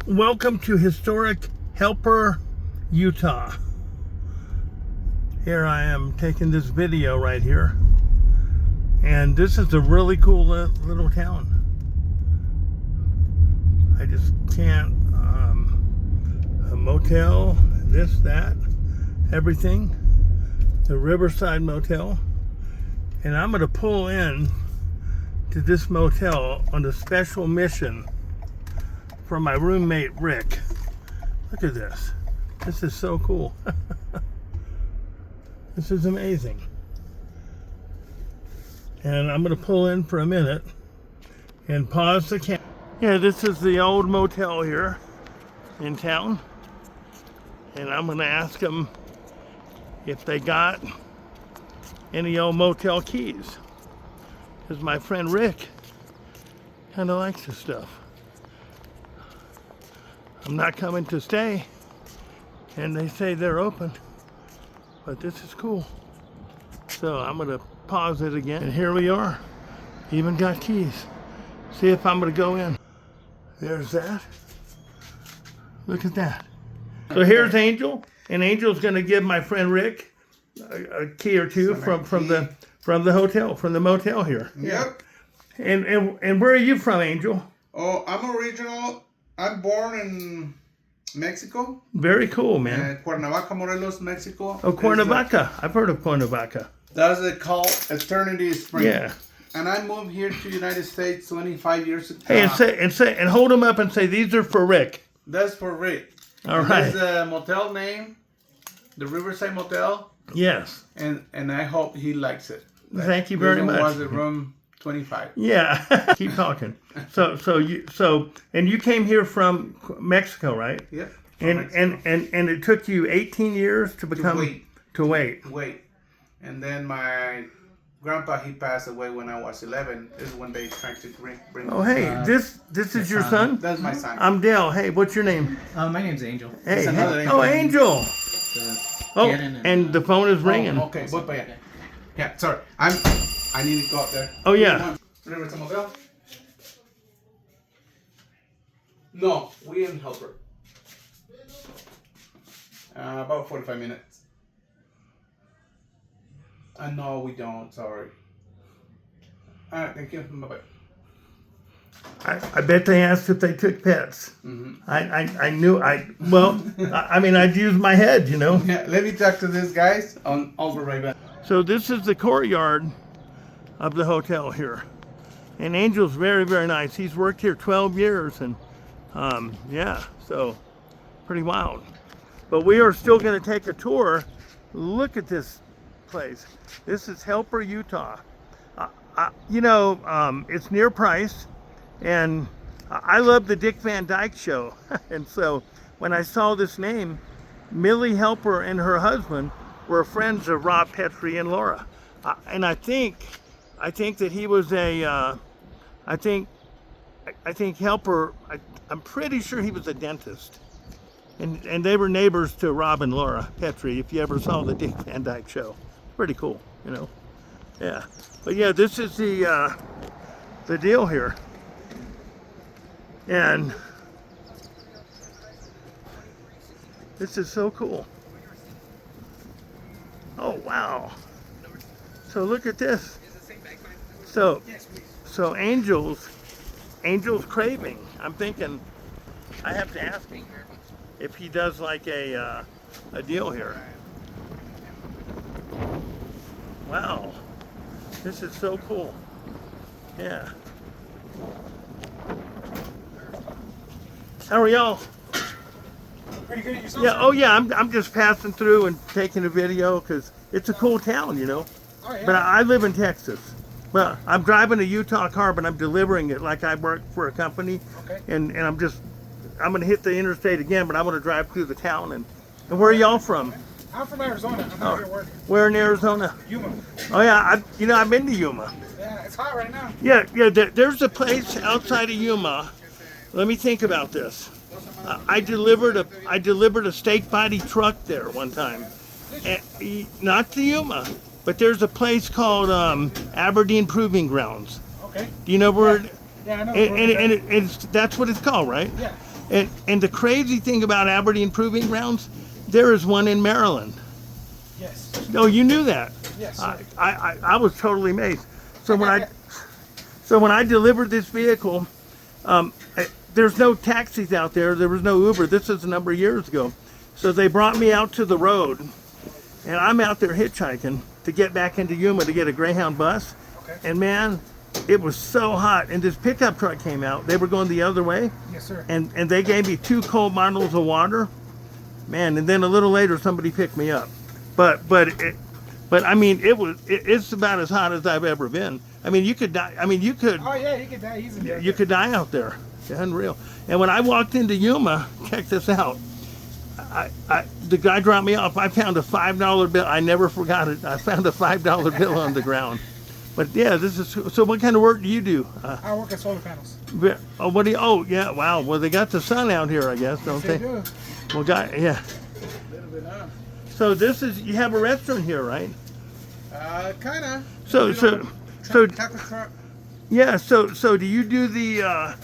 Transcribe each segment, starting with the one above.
Welcome to historic Helper, Utah. Here I am taking this video right here. And this is a really cool little town. I just can't, a motel, this, that, everything. The Riverside Motel. And I'm gonna pull in to this motel on a special mission for my roommate Rick. Look at this. This is so cool. This is amazing. And I'm gonna pull in for a minute and pause the camera. Yeah, this is the old motel here in town. And I'm gonna ask them if they got any old motel keys. Because my friend Rick kind of likes this stuff. I'm not coming to stay, and they say they're open, but this is cool. So I'm gonna pause it again, and here we are. Even got keys. See if I'm gonna go in. There's that. Look at that. So here's Angel, and Angel's gonna give my friend Rick a key or two from the hotel, from the motel here. Yep. And where are you from, Angel? Oh, I'm original. I'm born in Mexico. Very cool, man. Cuernavaca, Morelos, Mexico. Oh, Cuernavaca. I've heard of Cuernavaca. That's it called Eternity Spring. Yeah. And I moved here to the United States 25 years ago. Hey, and hold them up and say these are for Rick. That's for Rick. All right. That's the motel name, the Riverside Motel. Yes. And I hope he likes it. Thank you very much. Was the room 25. Yeah. Keep talking. So you came here from Mexico, right? Yep. And it took you 18 years to become to wait. And then my grandpa, he passed away when I was 11. This is when they tried to bring. Oh, hey, this is your son? That's my son. I'm Dale. Hey, what's your name? My name's Angel. Hey, Angel. Angel. Oh, and the phone is ringing. Oh, okay, but yeah. Yeah, sorry. I need to go up there. Oh, yeah. Riverside Motel? No, we in Helper. About 45 minutes. No, we don't. Sorry. All right, thank you. Bye-bye. I bet they asked if they took pets. Mm-hmm. I knew I'd use my head, you know. Yeah, let me talk to these guys. I'll be right back. So this is the courtyard of the hotel here. And Angel's very, very nice. He's worked here 12 years and yeah, so pretty wild. But we are still gonna take a tour. Look at this place. This is Helper, Utah. It's near Price, and I love the Dick Van Dyke Show. And so when I saw this name, Millie Helper and her husband were friends of Rob Petrie and Laura. And I think that he was I think Helper, I'm pretty sure he was a dentist. And they were neighbors to Rob and Laura Petrie, if you ever saw the Dick Van Dyke Show. Pretty cool, you know. Yeah. But yeah, this is the deal here. And this is so cool. Oh wow. So look at this. So Angel's craving. I'm thinking I have to ask him if he does like a deal here. Wow, this is so cool. Yeah. How are y'all? Pretty good at yourself? Yeah. Oh yeah. I'm just passing through and taking a video because it's a cool town, you know. Oh, yeah. But I live in Texas. Well, I'm driving a Utah car, but I'm delivering it like I work for a company. Okay. And I'm gonna hit the interstate again, but I'm gonna drive through the town. And where are y'all from? I'm from Arizona. I'm out here working. Where in Arizona? Yuma. Oh yeah, I've been to Yuma. Yeah, it's hot right now. Yeah. There's a place outside of Yuma. Let me think about this. I delivered a steak body truck there one time. Not to Yuma, but there's a place called Aberdeen Proving Grounds. Okay. Do you know where? Yeah, I know. And that's what it's called, right? Yeah. And the crazy thing about Aberdeen Proving Grounds, there is one in Maryland. Yes. No, you knew that. Yes. I was totally amazed. So when I delivered this vehicle, there's no taxis out there. There was no Uber. This is a number of years ago. So they brought me out to the road, and I'm out there hitchhiking to get back into Yuma to get a Greyhound bus. Okay. And man, it was so hot. And this pickup truck came out. They were going the other way, Yes, sir. and they gave me 2 cold bottles of water. Man, and then a little later somebody picked me up. But I mean, it's about as hot as I've ever been. I mean, you could die. I mean, you could Oh yeah, you could die easily. you could die out there. It's unreal. And when I walked into Yuma, check this out. The guy dropped me off. I found a $5 bill. I never forgot it. I found a $5 bill on the ground. But yeah, this is so. What kind of work do you do? I work at solar panels. Oh, what do you? Oh, yeah. Wow. Well, they got the sun out here, I guess, don't They they? do. Well, yeah. So this is, you have a restaurant here, right? Kinda. So Taco truck. yeah. So do you do the?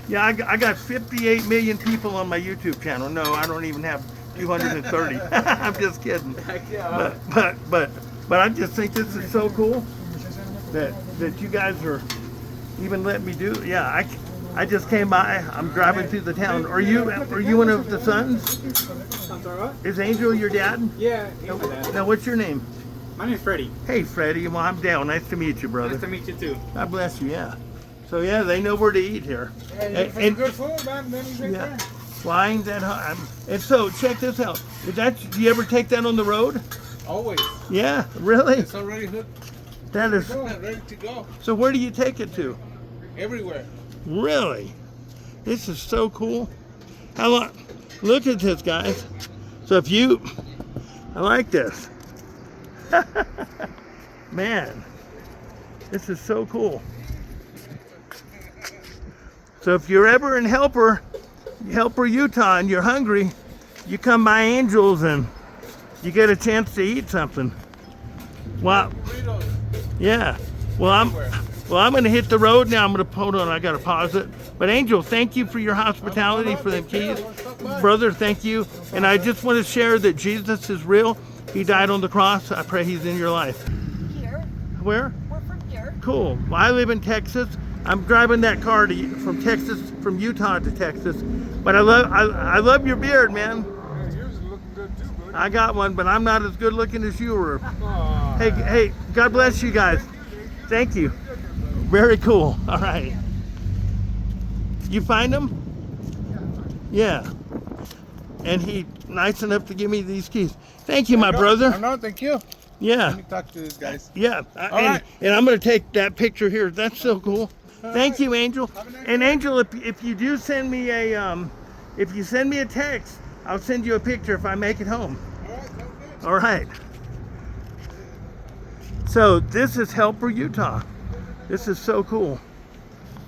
Yeah, I got 58 million people on my YouTube channel. No, I don't even have 230. I'm just kidding. But I just think this is so cool that you guys are even letting me do. Yeah, I just came by. I'm driving through the town. Are you one of the sons? I'm sorry, what? Is Angel your dad? Yeah, he's my dad. Now, what's your name? My name's Freddie. Hey, Freddie. Well, I'm Dale. Nice to meet you, brother. Nice to meet you too. God bless you. Yeah. So yeah, they know where to eat here. Yeah, you look for some good food, man. Then he's right Yeah. there. Why ain't that hot? And so check this out. Do you ever take that on the road? Always. Yeah, really? It's already hooked. That is. Ready to go. So where do you take it to? Everywhere. Really? This is so cool. How long? Look at this, guys. So I like this. Man, this is so cool. So if you're ever in Helper, Utah, and you're hungry, you come by Angels and you get a chance to eat something. Wow. Burritos. Yeah. Well, I'm going to hit the road now. Hold on. I got to pause it. But Angel, thank you for your hospitality, for them keys. Brother, thank you. And I just want to share that Jesus is real. He died on the cross. I pray he's in your life. Here. Where? We're from here. Cool. Well, I live in Texas. I'm driving that car from Utah to Texas. But I love your beard, man. Yours is looking good too, bud. I got one, but I'm not as good looking as you were. Hey, God bless you guys. Thank you. Very cool. All right. You find him? Yeah. And he nice enough to give me these keys. Thank you, my brother. No, thank you. Yeah. Let me talk to these guys. Yeah. right. And I'm going to take that picture here. That's so cool. Thank you, Angel. And Angel, if you do send me if you send me a text, I'll send you a picture if I make it home. All right, sounds good. All right. So this is Helper, Utah. This is so cool.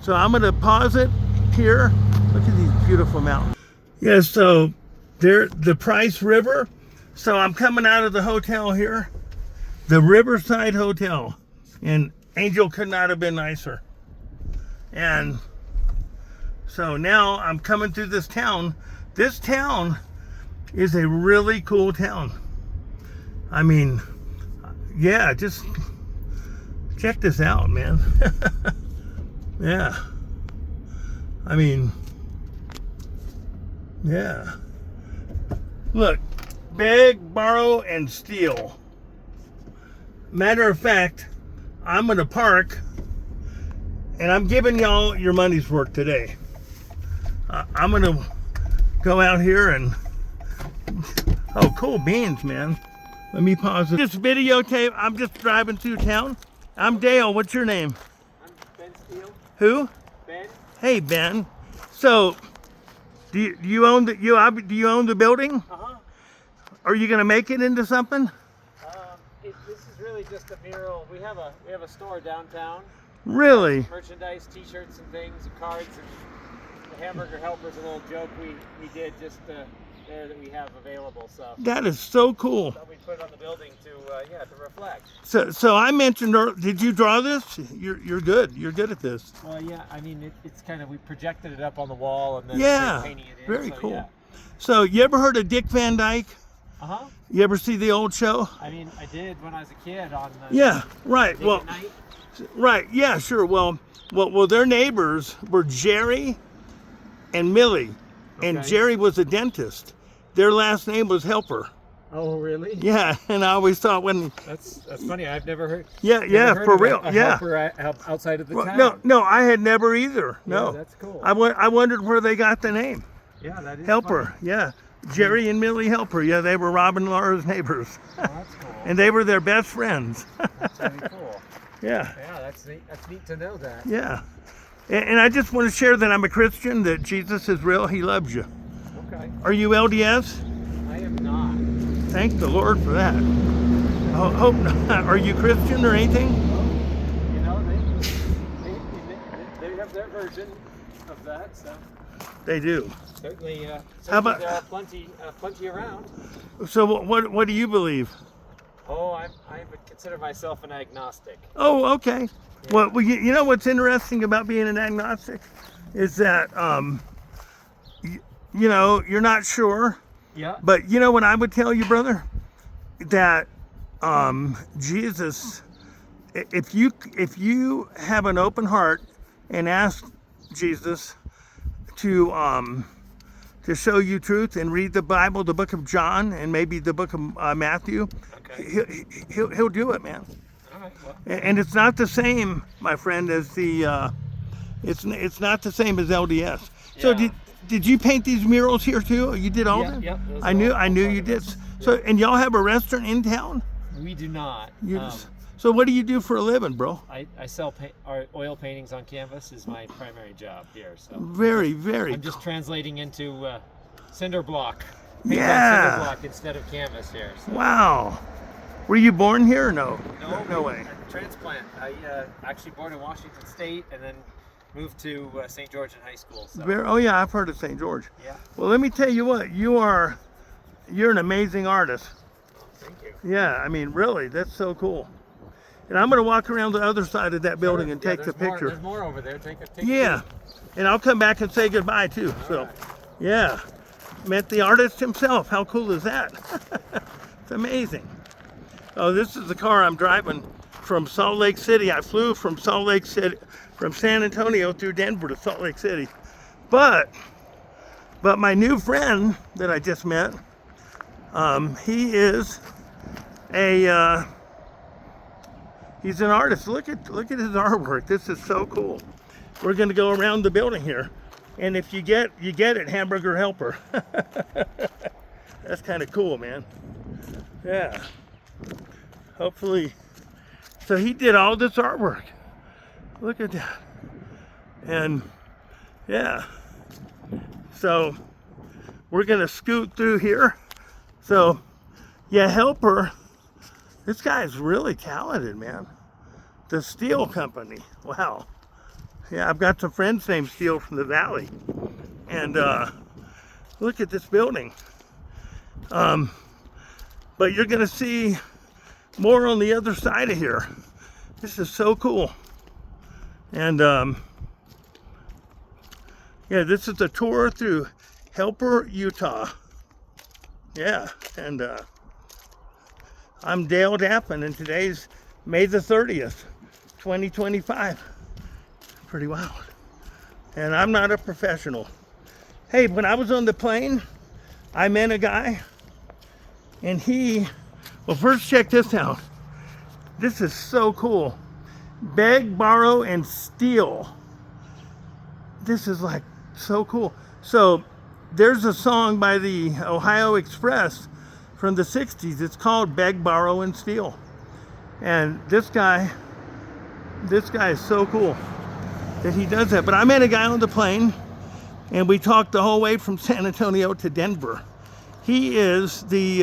So I'm going to pause it here. Look at these beautiful mountains. Yeah, so there, the Price River. So I'm coming out of the hotel here, the Riverside Hotel, and Angel could not have been nicer. And so now I'm coming through this town. This town is a really cool town. I mean, yeah, just check this out, man. Yeah. I mean, yeah. Look, beg, borrow, and steal. Matter of fact, I'm gonna park and I'm giving y'all your money's worth today. I'm gonna go out here and, oh, cool beans, man. Let me pause it. This videotape, I'm just driving through town. I'm Dale, what's your name? I'm Ben Steele. Who? Ben? Hey, Ben. So, do you own the building? Uh-huh. Are you gonna make it into something? This is really just a mural. We have a store downtown. Really? Merchandise, T-shirts and things, and cards, and the Hamburger Helper's a little joke we did just to there that we have available. So That is so cool. thought we'd put it on the building to reflect. So I mentioned, did you draw this? You're good. You're good at this. Well, yeah, I mean, it's kind of, we projected it up on the wall and then Yeah, painting it in. very so, cool. Yeah. So you ever heard of Dick Van Dyke? Uh-huh. You ever see the old show? I mean, I did when I was a kid on the Yeah, right. Nick Well, at Night. right. Yeah, sure. Well, their neighbors were Jerry and Millie, and Okay. Jerry was a dentist. Their last name was Helper. Oh, really? Yeah, and I always thought when, That's funny. I've never heard. yeah, never heard for of real, a yeah. helper outside of the Well, town. no, I had never either. No, Yeah, that's cool. I wondered where they got the name Yeah, that is Helper. funny. Yeah, Jerry and Millie Helper. Yeah, they were Rob and Laura's neighbors, Oh, that's cool. and they were their best friends. That's really cool. Yeah, Yeah, that's neat. That's neat to know that. yeah. And I just want to share that I'm a Christian. That Jesus is real. He loves you. Okay. Are you LDS? I am not. Thank the Lord for that. Hope not. Are you Christian or anything? You know, they have their version of that, so They do. certainly, How about- there are plenty around. So what do you believe? Oh, I would consider myself an agnostic. Oh, okay. Well, you know what's interesting about being an agnostic is that you know, you're not sure, Yeah. but you know what I would tell you, brother, that Jesus, if you have an open heart and ask Jesus to show you truth and read the Bible, the book of John and maybe the book of Matthew, Okay. he'll do it, man. All right. Well, And it's not the same, my friend, as the it's not the same as LDS. So Yeah. did you paint these murals here too? You did all Yeah, of them? yep, those I are knew all you part did. of it. So and y'all have a restaurant in town? we do not. You so what do you do for a living, bro? I sell oil paintings on canvas is my primary job here. So Very, very I'm just translating into cinder block. Yeah. Cinder block instead of canvas here. So. wow. Were you born here or no? No way. I'm a transplant. I actually born in Washington State and then moved to St. George in high school. So Oh yeah, I've heard of St. George. yeah. Well, let me tell you what, you're an amazing artist. Oh, thank you. Yeah, I mean, really, that's so cool. And I'm going to walk around the other side of that building and Yeah, take the there's more- picture. There's more over there. Take a Yeah, and I'll come back and say goodbye too. So, right. yeah, met the artist himself. How cool is that? It's amazing. Oh, this is the car I'm driving from Salt Lake City. I flew from Salt Lake City, from San Antonio through Denver to Salt Lake City. But my new friend that I just met, he is he's an artist. Look at his artwork. This is so cool. We're gonna go around the building here, and if you get it, Hamburger Helper. That's kind of cool, man. Yeah. Hopefully. So he did all this artwork. Look at that. And yeah. So we're gonna scoot through here. So yeah, Helper. This guy's really talented, man. The Steel Company. Wow. Yeah, I've got some friends named Steel from the Valley. And look at this building. But you're gonna see more on the other side of here. This is so cool. And yeah, this is a tour through Helper, Utah. Yeah, and I'm Dale Dappin, and today's May the 30th, 2025. Pretty wild. And I'm not a professional. Hey, when I was on the plane, I met a guy, and well, first check this out. This is so cool. Beg, borrow, and steal. This is like so cool. So there's a song by the Ohio Express from the 60s. It's called Beg, Borrow, and Steal. And this guy is so cool that he does that. But I met a guy on the plane, and we talked the whole way from San Antonio to Denver. He is the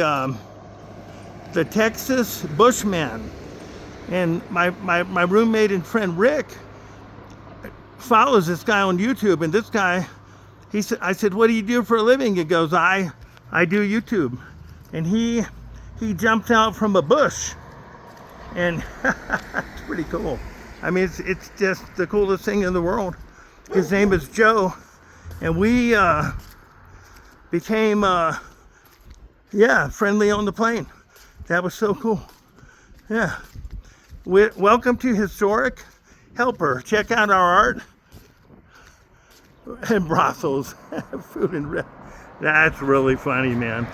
Texas Bushman. And my roommate and friend Rick follows this guy on YouTube. And this guy, I said, what do you do for a living? He goes, I I do YouTube, and he jumped out from a bush, and it's pretty cool. I mean, it's just the coolest thing in the world. His name is Joe, and we became friendly on the plane. That was so cool. Yeah. Welcome to Historic Helper. Check out our art and brothels, food and rest. That's really funny, man.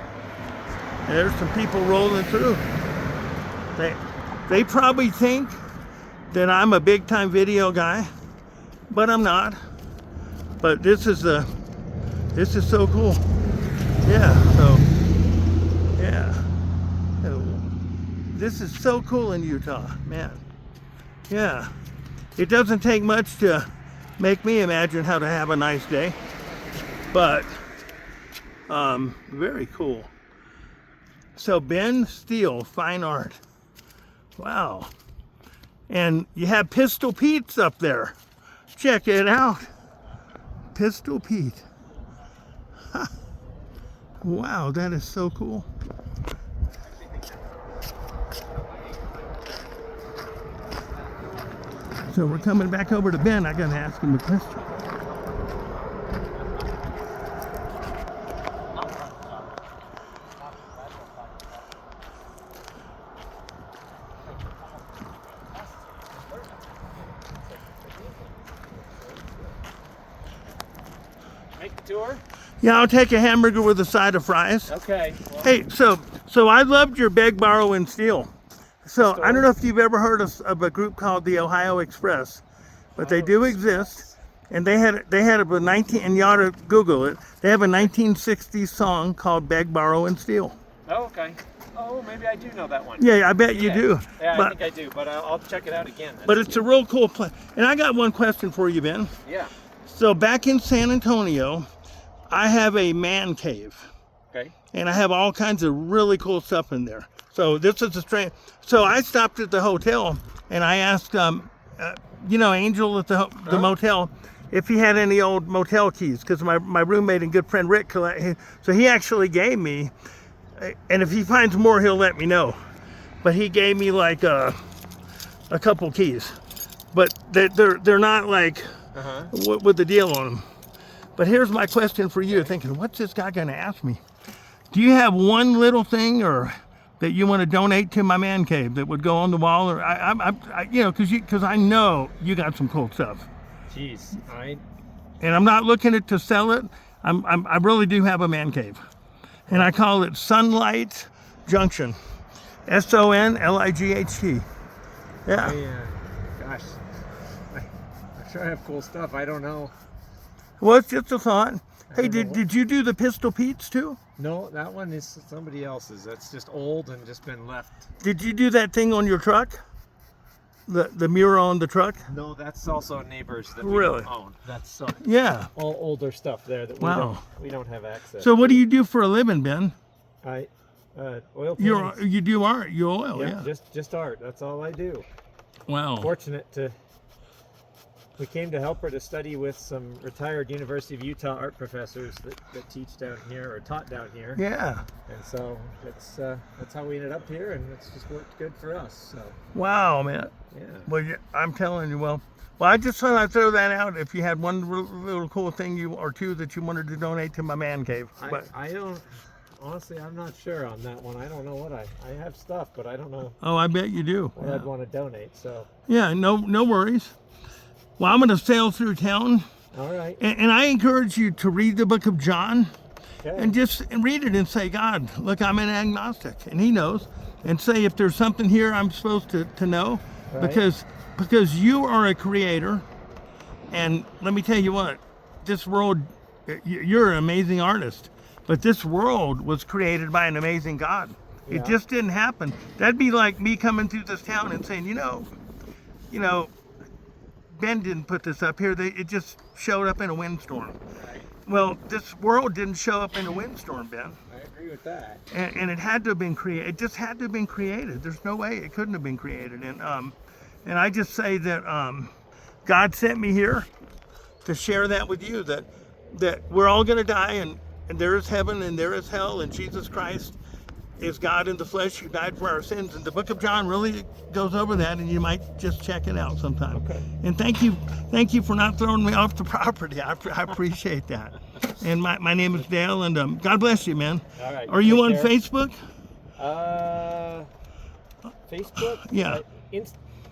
There's some people rolling through. They probably think that I'm a big time video guy, but I'm not. But this is so cool. Yeah, so yeah. This is so cool in Utah, man. Yeah. It doesn't take much to make me imagine how to have a nice day. But very cool. So Ben Steele, fine art. Wow. And you have Pistol Pete's up there. Check it out. Pistol Pete. Huh. Wow, that is so cool. So we're coming back over to Ben. I gotta ask him a question. Make the tour? Yeah, I'll take a hamburger with a side of fries. Okay. Well, Hey, so I loved your Beg, Borrow, and Steal. So I don't know if you've ever heard of a group called the Ohio Express, but they do exist. And they had a 19, and you ought to Google it. They have a 1960s song called Beg, Borrow, and Steal. oh, okay. Oh, maybe I do know that one. Yeah, I bet you do. Yeah, but, I think I do, but I'll check it out again. But it's a real cool place. And I got one question for you, Ben. Yeah. So back in San Antonio, I have a man cave. Okay. And I have all kinds of really cool stuff in there. So this is a strange. So I stopped at the hotel and I asked, Angel at the motel, if he had any old motel keys, because my roommate and good friend Rick, so he actually gave me, and if he finds more, he'll let me know. But he gave me like a couple keys, but they're not like with the deal on them. But here's my question for you: thinking, what's this guy gonna ask me? Do you have one little thing or that you want to donate to my man cave that would go on the wall, or because I know you got some cool stuff. Jeez, And I'm not looking to sell it. I really do have a man cave, and I call it Sunlight Junction, SONLIGHT. Yeah. Gosh, I'm sure I have cool stuff. I don't know. Well, it's just a thought. Hey, did you do the Pistol Pete's too? No, that one is somebody else's. That's just old and just been left. Did you do that thing on your truck? The mural on the truck? No, that's also neighbors that Really? we don't own. That's Yeah. all older stuff there that Wow. we don't have access. So what do you do for a living, Ben? Oil paintings. You do art, you oil, yeah. Just art. That's all I do. Wow. We came to Helper to study with some retired University of Utah art professors that teach down here or taught down here. Yeah. And so that's how we ended up here, and it's just worked good for us. So Wow, man. yeah. Well, I'm telling you, well, I just thought I'd throw that out if you had one little cool thing or two that you wanted to donate to my man cave. But I don't. Honestly, I'm not sure on that one. I don't know what I have stuff, but I don't know oh, I bet you do. what I'd want to donate. So Yeah, no worries. Well, I'm going to sail through town, all right. and I encourage you to read the book of John. Okay. And just read it and say, God, look, I'm an agnostic, and he knows. And say, if there's something here I'm supposed to know, Right. because you are a creator. And let me tell you what, this world, you're an amazing artist, but this world was created by an amazing God. Yeah. It just didn't happen. That'd be like me coming through this town and saying, Ben didn't put this up here. It just showed up in a windstorm. Well, this world didn't show up in a windstorm, Ben. I agree with that. And it had to have been created. It just had to have been created. There's no way it couldn't have been created. And I just say that God sent me here to share that with you. That we're all going to die, there is heaven and there is hell, and Jesus Christ is God in the flesh who died for our sins. And the book of John really goes over that, and you might just check it out sometime. Okay. And thank you for not throwing me off the property. I appreciate that. And my name is Dale, and God bless you, man. All right. Are you on Take care. Facebook? Facebook? Yeah.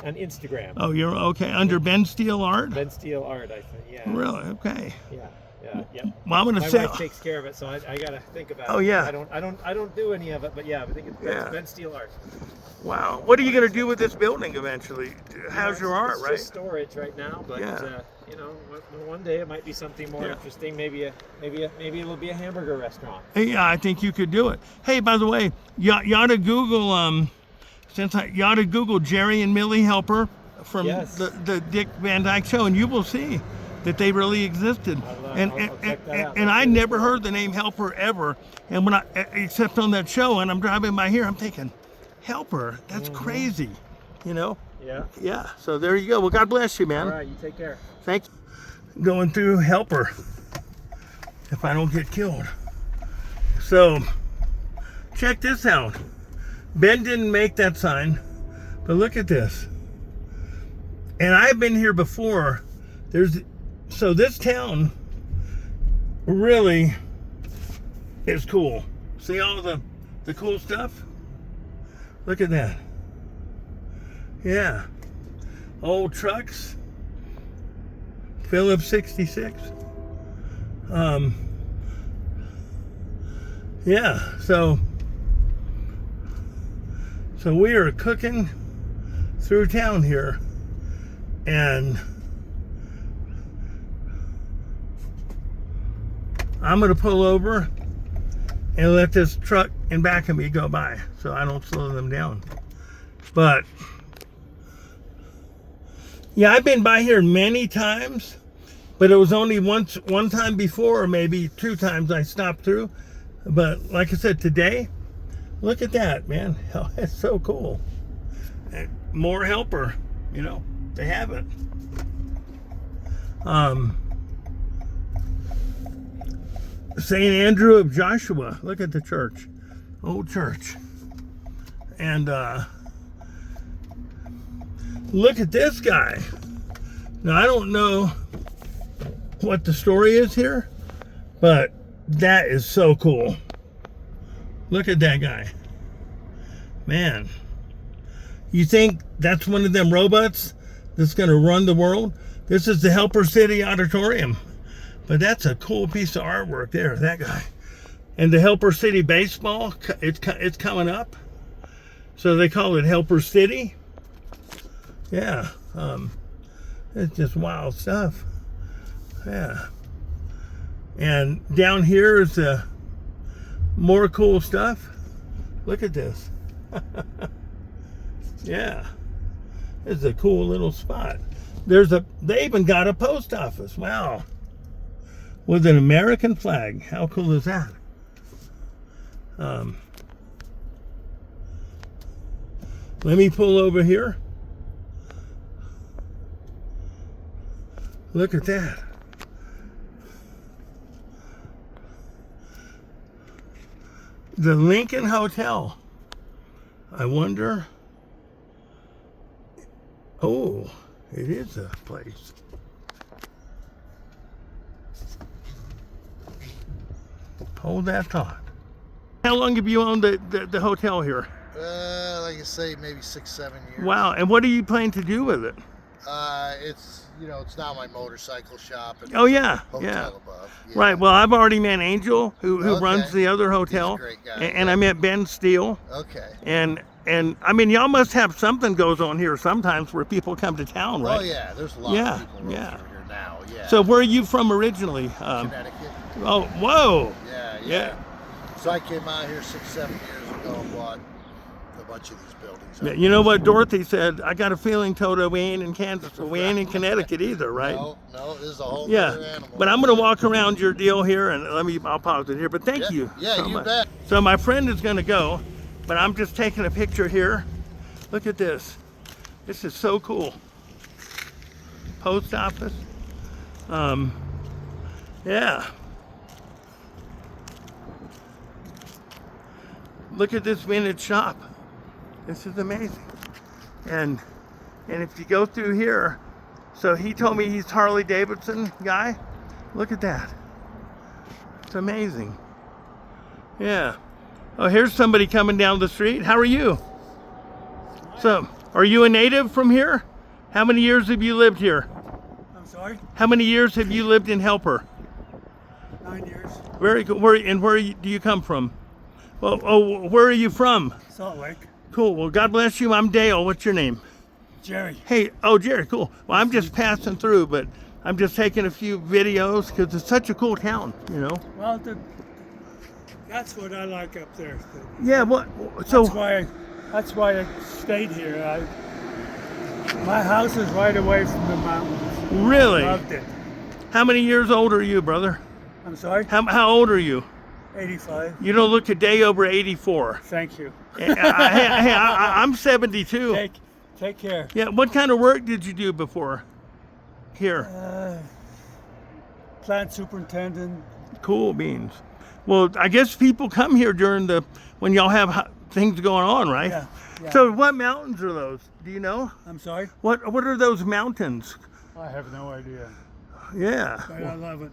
On Instagram. Oh, you're okay. Under Ben Steele Art? Ben Steele Art, I think. Yeah. Really? Okay. Yeah. Yeah. Well, I'm gonna My say. wife takes care of it, so I gotta think about it. Oh, yeah. I don't do any of it, but yeah, I think it's Yeah. Ben Steele Art. Wow. What are you gonna do with this building eventually? How's your art, It's right? just storage right now, but Yeah. you know, one day it might be something more Yeah. interesting. Maybe it'll be a hamburger restaurant. Yeah, I think you could do it. Hey, by the way, you ought to Google you ought to Google Jerry and Millie Helper from Yes. the Dick Van Dyke Show, and you will see that they really existed. I'll And check that out. and I never heard the name Helper ever, and when except on that show, and I'm driving by here, I'm thinking, Helper, that's crazy, you know? Yeah. Yeah. So there you go. Well, God bless you, man. All right. You take care. Thank you. Going through Helper if I don't get killed. So check this out. Ben didn't make that sign, but look at this. And I've been here before. So this town really is cool. See all the cool stuff? Look at that. Yeah. Old trucks. Phillips 66. Yeah, so we are cooking through town here, and I'm gonna pull over and let this truck in back of me go by so I don't slow them down. But yeah, I've been by here many times, but it was only one time before, or maybe 2 times I stopped through. But like I said, today, look at that, man. It's so cool. And more Helper, you know, they have it. St. Andrew of Joshua. Look at the church. Old church. And look at this guy. Now, I don't know what the story is here, but that is so cool. Look at that guy. Man. You think that's one of them robots that's going to run the world? This is the Helper City Auditorium. But that's a cool piece of artwork there, that guy. And the Helper City baseball, it's coming up. So they call it Helper City. Yeah. It's just wild stuff. Yeah. And down here is more cool stuff. Look at this. Yeah. It's a cool little spot. They even got a post office. Wow. With an American flag. How cool is that? Let me pull over here. Look at that. The Lincoln Hotel. I wonder. Oh, it is a place. Hold that thought. How long have you owned the hotel here? Like I say, maybe 6-7 years. Wow, and what are you planning to do with it? It's it's now my motorcycle shop and Oh yeah, hotel yeah. above. Yeah. Right, well I've already met Angel, who Okay. runs the other hotel. He's a great guy, And yeah. I met Ben Steele. Okay. And I mean, y'all must have something goes on here sometimes where people come to town, right? Oh yeah, there's a lot Yeah, of people around yeah. here now. Yeah. So where are you from originally? Connecticut. Oh, whoa. Yeah, yeah. Yeah. So I came out here 6-7 years ago and bought a bunch of these buildings. Yeah, you know what Dorothy said? I got a feeling, Toto, we ain't in Kansas, but we ain't in Connecticut either, right? No, this is a whole Yeah, other animal. but I'm going to walk around your deal here, and I'll pause it here. But thank Yeah, you. yeah, so you much. bet. So my friend is going to go, but I'm just taking a picture here. Look at this. This is so cool. Post office. Yeah. look at this vintage shop. This is amazing. And if you go through here, so he told me he's Harley Davidson guy. Look at that. It's amazing. Yeah. Oh, here's somebody coming down the street. How are you? So, are you a native from here? How many years have you lived here? I'm sorry? How many years have you lived in Helper? 9 years. Very cool. Where do you come from? Well, oh, where are you from? Salt Lake. Cool. Well, God bless you. I'm Dale. What's your name? Jerry. Hey, oh, Jerry, cool. Well, I'm just passing through, but I'm just taking a few videos because it's such a cool town, you know? Well, that's what I like up there. Yeah, what? So, That's why I stayed here. My house is right away from the mountains. really? Loved it. How many years old are you, brother? I'm sorry? How old are you? 85. You don't look a day over 84. Thank you. I'm 72. Take care. Yeah, what kind of work did you do before here? Plant superintendent. Cool beans. Well, I guess people come here during when y'all have things going on, right? Yeah. So what mountains are those? Do you know? I'm sorry? What are those mountains? I have no idea. Yeah. But I love it.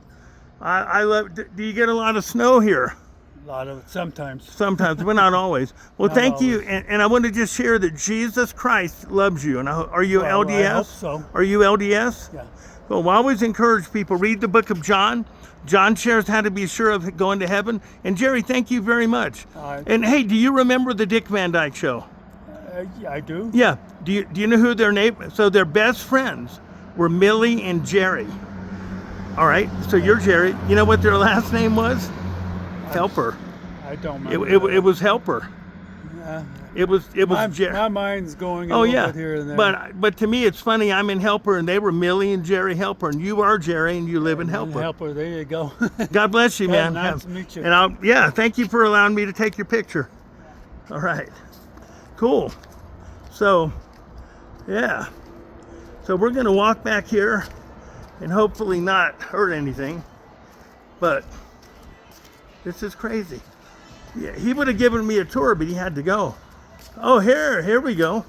I love. Do you get a lot of snow here? A lot of it. Sometimes. Sometimes, but not always. Well, Not thank you, always. and I want to just share that Jesus Christ loves you. And are you Well, LDS? I hope so. Are you LDS? Yeah. Well, I always encourage people, read the book of John. John shares how to be sure of going to heaven. And Jerry, thank you very much. All right. And hey, do you remember the Dick Van Dyke Show? Yeah, I do. Yeah. Do you know who their neighbor? So their best friends were Millie and Jerry. All right. So you're Jerry. You know what their last name was? Helper. I don't remember. It was Helper. Yeah. It was Jerry. My mind's going a Oh little yeah, bit here and there. but to me it's funny. I'm in Helper, and they were Millie and Jerry Helper, and you are Jerry, and you live in Helper. Helper, there you go. God bless you, man. Nice to meet you. And thank you for allowing me to take your picture. All right, cool. So, yeah, so we're gonna walk back here, and hopefully not hurt anything. But this is crazy. Yeah, he would have given me a tour, but he had to go. Oh, here we go.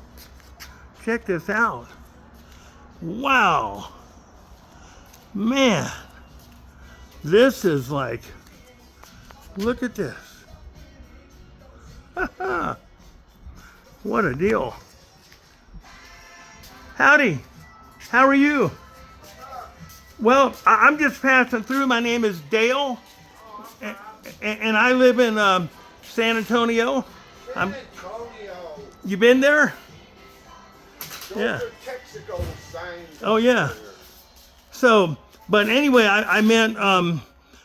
Check this out. Wow. Man, this is like, look at this. What a deal. Howdy. How are you? Well, I'm just passing through. My name is Dale, and I live in San Antonio. You been there? Yeah. Oh yeah. So, but anyway, I meant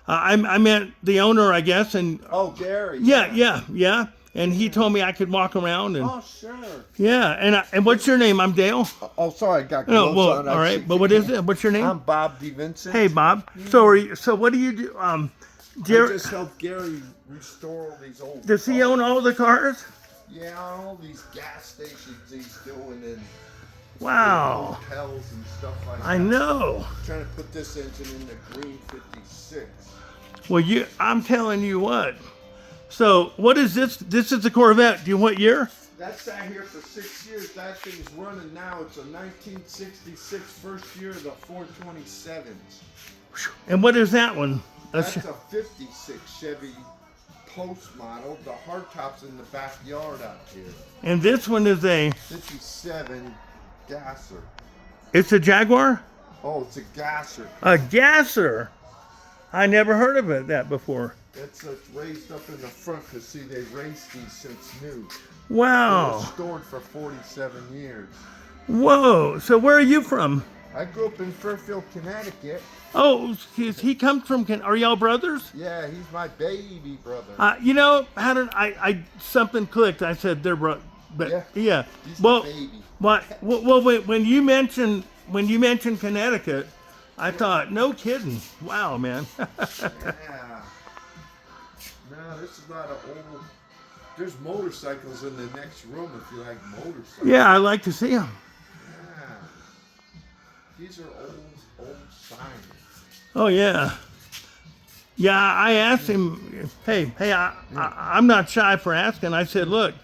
I meant the owner, I guess, and Oh, Gary. yeah. And he told me I could walk around and Oh, sure. yeah. And what's your name? I'm Dale. Oh, sorry, I got No, gloves well, on. all right. But what is it? What's your name? I'm Bob DeVincent. Hey, Bob. So what do you do? I Jerry, just helped Gary restore all these old does he cars. own all the cars? Yeah, all these gas stations he's doing and Wow. hotels and stuff like that. I know. Trying to put this engine in the green 56. Well, I'm telling you what. So what is this? This is the Corvette. Do you what year? That sat here for 6 years. That thing's running now. It's a 1966 first year of the 427s. And what is that one? That's a 56 Chevy Post model. The hardtop's in the backyard out here. And this one is 57 Gasser. it's a Jaguar? Oh, it's a Gasser. A Gasser. I never heard of that before. It's raised up in the front because, see, they raised these since new. They Wow. were stored for 47 years. Whoa. So where are you from? I grew up in Fairfield, Connecticut. Oh, he comes from, are y'all brothers? Yeah, he's my baby brother. You know, how did I something clicked. I said they're but yeah. He's Well, the baby. well, when you mentioned Connecticut, I thought, no kidding. Wow, man. Yeah. No, this is not an old. There's motorcycles in the next room if you like motorcycles. Yeah, I like to see them. Yeah. These are old signs. Oh yeah. Yeah, I asked him, hey, I'm not shy for asking. I said, look,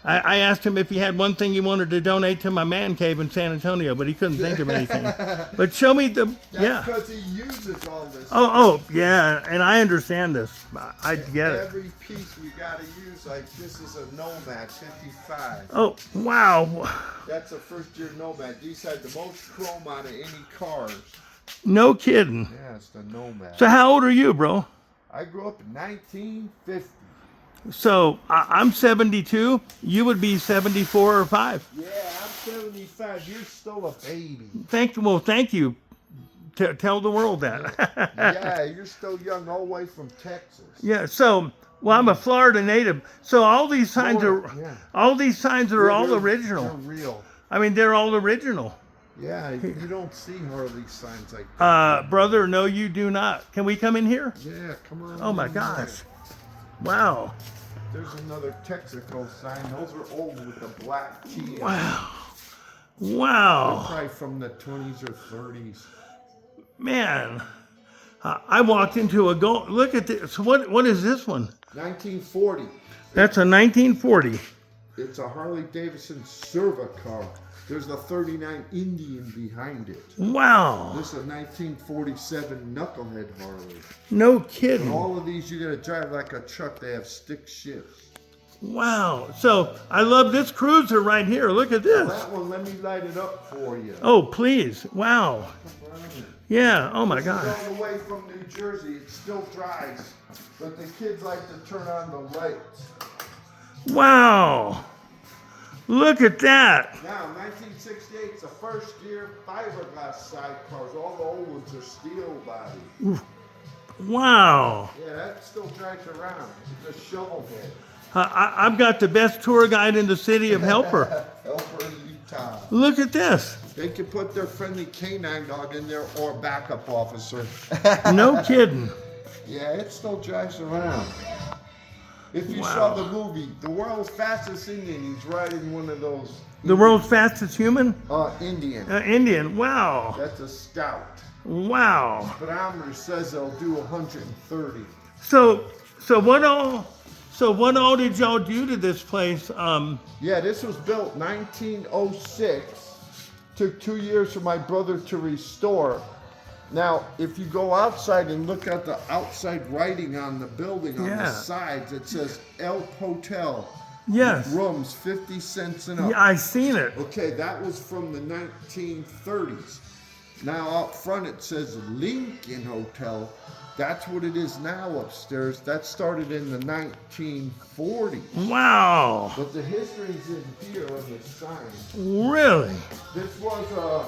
I asked him if he had one thing he wanted to donate to my man cave in San Antonio, but he couldn't think of anything. But show me the, yeah. Because he uses all this. Oh, yeah, and I understand this. I get it. Every piece we gotta use, like this is a Nomad 55. Oh, wow. That's a first year Nomad. These had the most chrome out of any cars. No kidding. Yeah, it's the Nomad. So how old are you, bro? I grew up in 1950. So I'm 72. You would be 74 or 5. Yeah, I'm 75. You're still a baby. Thank you. Tell the world that. Yeah, you're still young, all the way from Texas. Yeah. So, well, I'm a Florida native. So all these signs are Yeah. all They're original. real. I mean, they're all original. Yeah, you don't see Harley signs like that. Brother, no, you do not. Can we come in here? Yeah, come on. Oh my in gosh. there. Wow. There's another Texaco sign. Those are old with the black T. Wow. They're Wow. probably from the 20s or 30s. Man. I walked into a gold. Look at this. What is this one? 1940. That's a 1940. It's a Harley Davidson Serva car. There's a 39 Indian behind it. Wow. This is a 1947 Knucklehead Harley. No And kidding. all of these you gotta drive like a truck. They have stick shifts. Wow. So I love this cruiser right here. Look at this. That one, let me light it up for you. Oh, please. Wow. Yeah. Oh my This gosh. is all the way from New Jersey. It still drives, but the kids like to turn on the lights. Wow. Look at that. Now, 1968 is the first year fiberglass sidecars. All the old ones are steel body. Wow. Yeah, that still drives around. It's a shovel head. I've got the best tour guide in the city of Helper. Helper in Utah. Look at this. They can put their friendly canine dog in there or backup officer. No kidding. Yeah, it still drives around. If you Wow. saw the movie, the world's fastest Indian, he's riding one of those. The world's fastest human? Indian. Indian. Wow. That's a scout. Wow. Speedometer says they'll do 130. So what all did y'all do to this place? Yeah, this was built 1906. Took 2 years for my brother to restore. Now, if you go outside and look at the outside writing on the building on Yeah. the sides, it says El Hotel. Yes. Rooms 50 cents and up. Yeah, I seen it. Okay, that was from the 1930s. Now out front it says Lincoln Hotel. That's what it is now upstairs. That started in the 1940s. Wow. But the history's in here on the sign. Really? This was a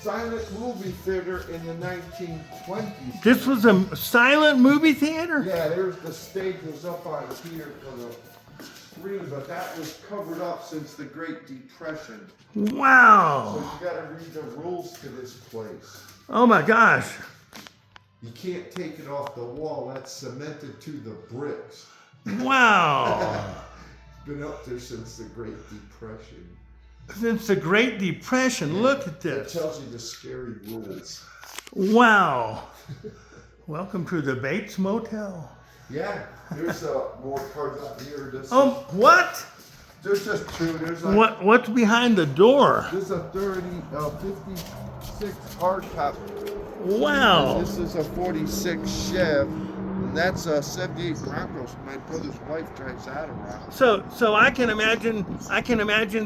silent movie theater in the 1920s. This was a silent movie theater? Yeah, there's the stage was up on here for the screen, but that was covered up since the Great Depression. So Wow. you gotta read the rules to this place. Oh my gosh. You can't take it off the wall. That's cemented to the bricks. Wow. It's been up there since the Great Depression. Since the Great Depression, look at It this. tells you the scary rules. Wow. Welcome to the Bates Motel. Yeah, there's more cars up here. Oh, what? There's just two. There's like What's behind the door? This is a 56 hardtop. Wow. This is a 46 Chev. And that's a 78 Broncos. My brother's wife drives that around. So I can imagine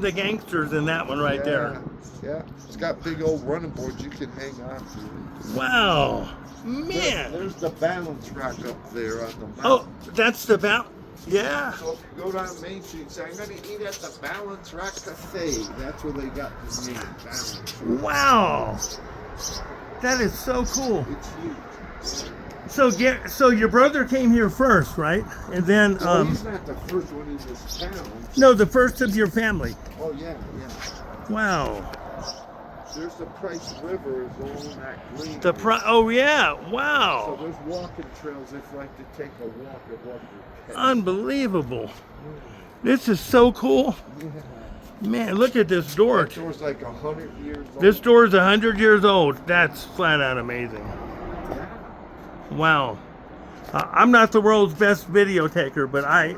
the gangsters in that one right there. Yeah. It's got big old running boards you can hang on to. Wow. Man. There's the balance rack up there on the mountain. Oh, that's the yeah. So if you go down Main Street and say, I'm going to eat at the Balance Rack Cafe, that's where they got the name, Balance. Wow. That is so cool. It's huge. So your brother came here first, right? And then Well, he's not the first one in this town. no, the first of your family. Oh, yeah, yeah. Wow. There's the Price River is along that green. Oh yeah. So Wow. there's walking trails if you like to take a walk at what you Unbelievable. This is so cool. Man, look at this door. That door's like 100 years old. This door is 100 years old. That's flat out amazing. Yeah. Wow. I'm not the world's best video taker, but I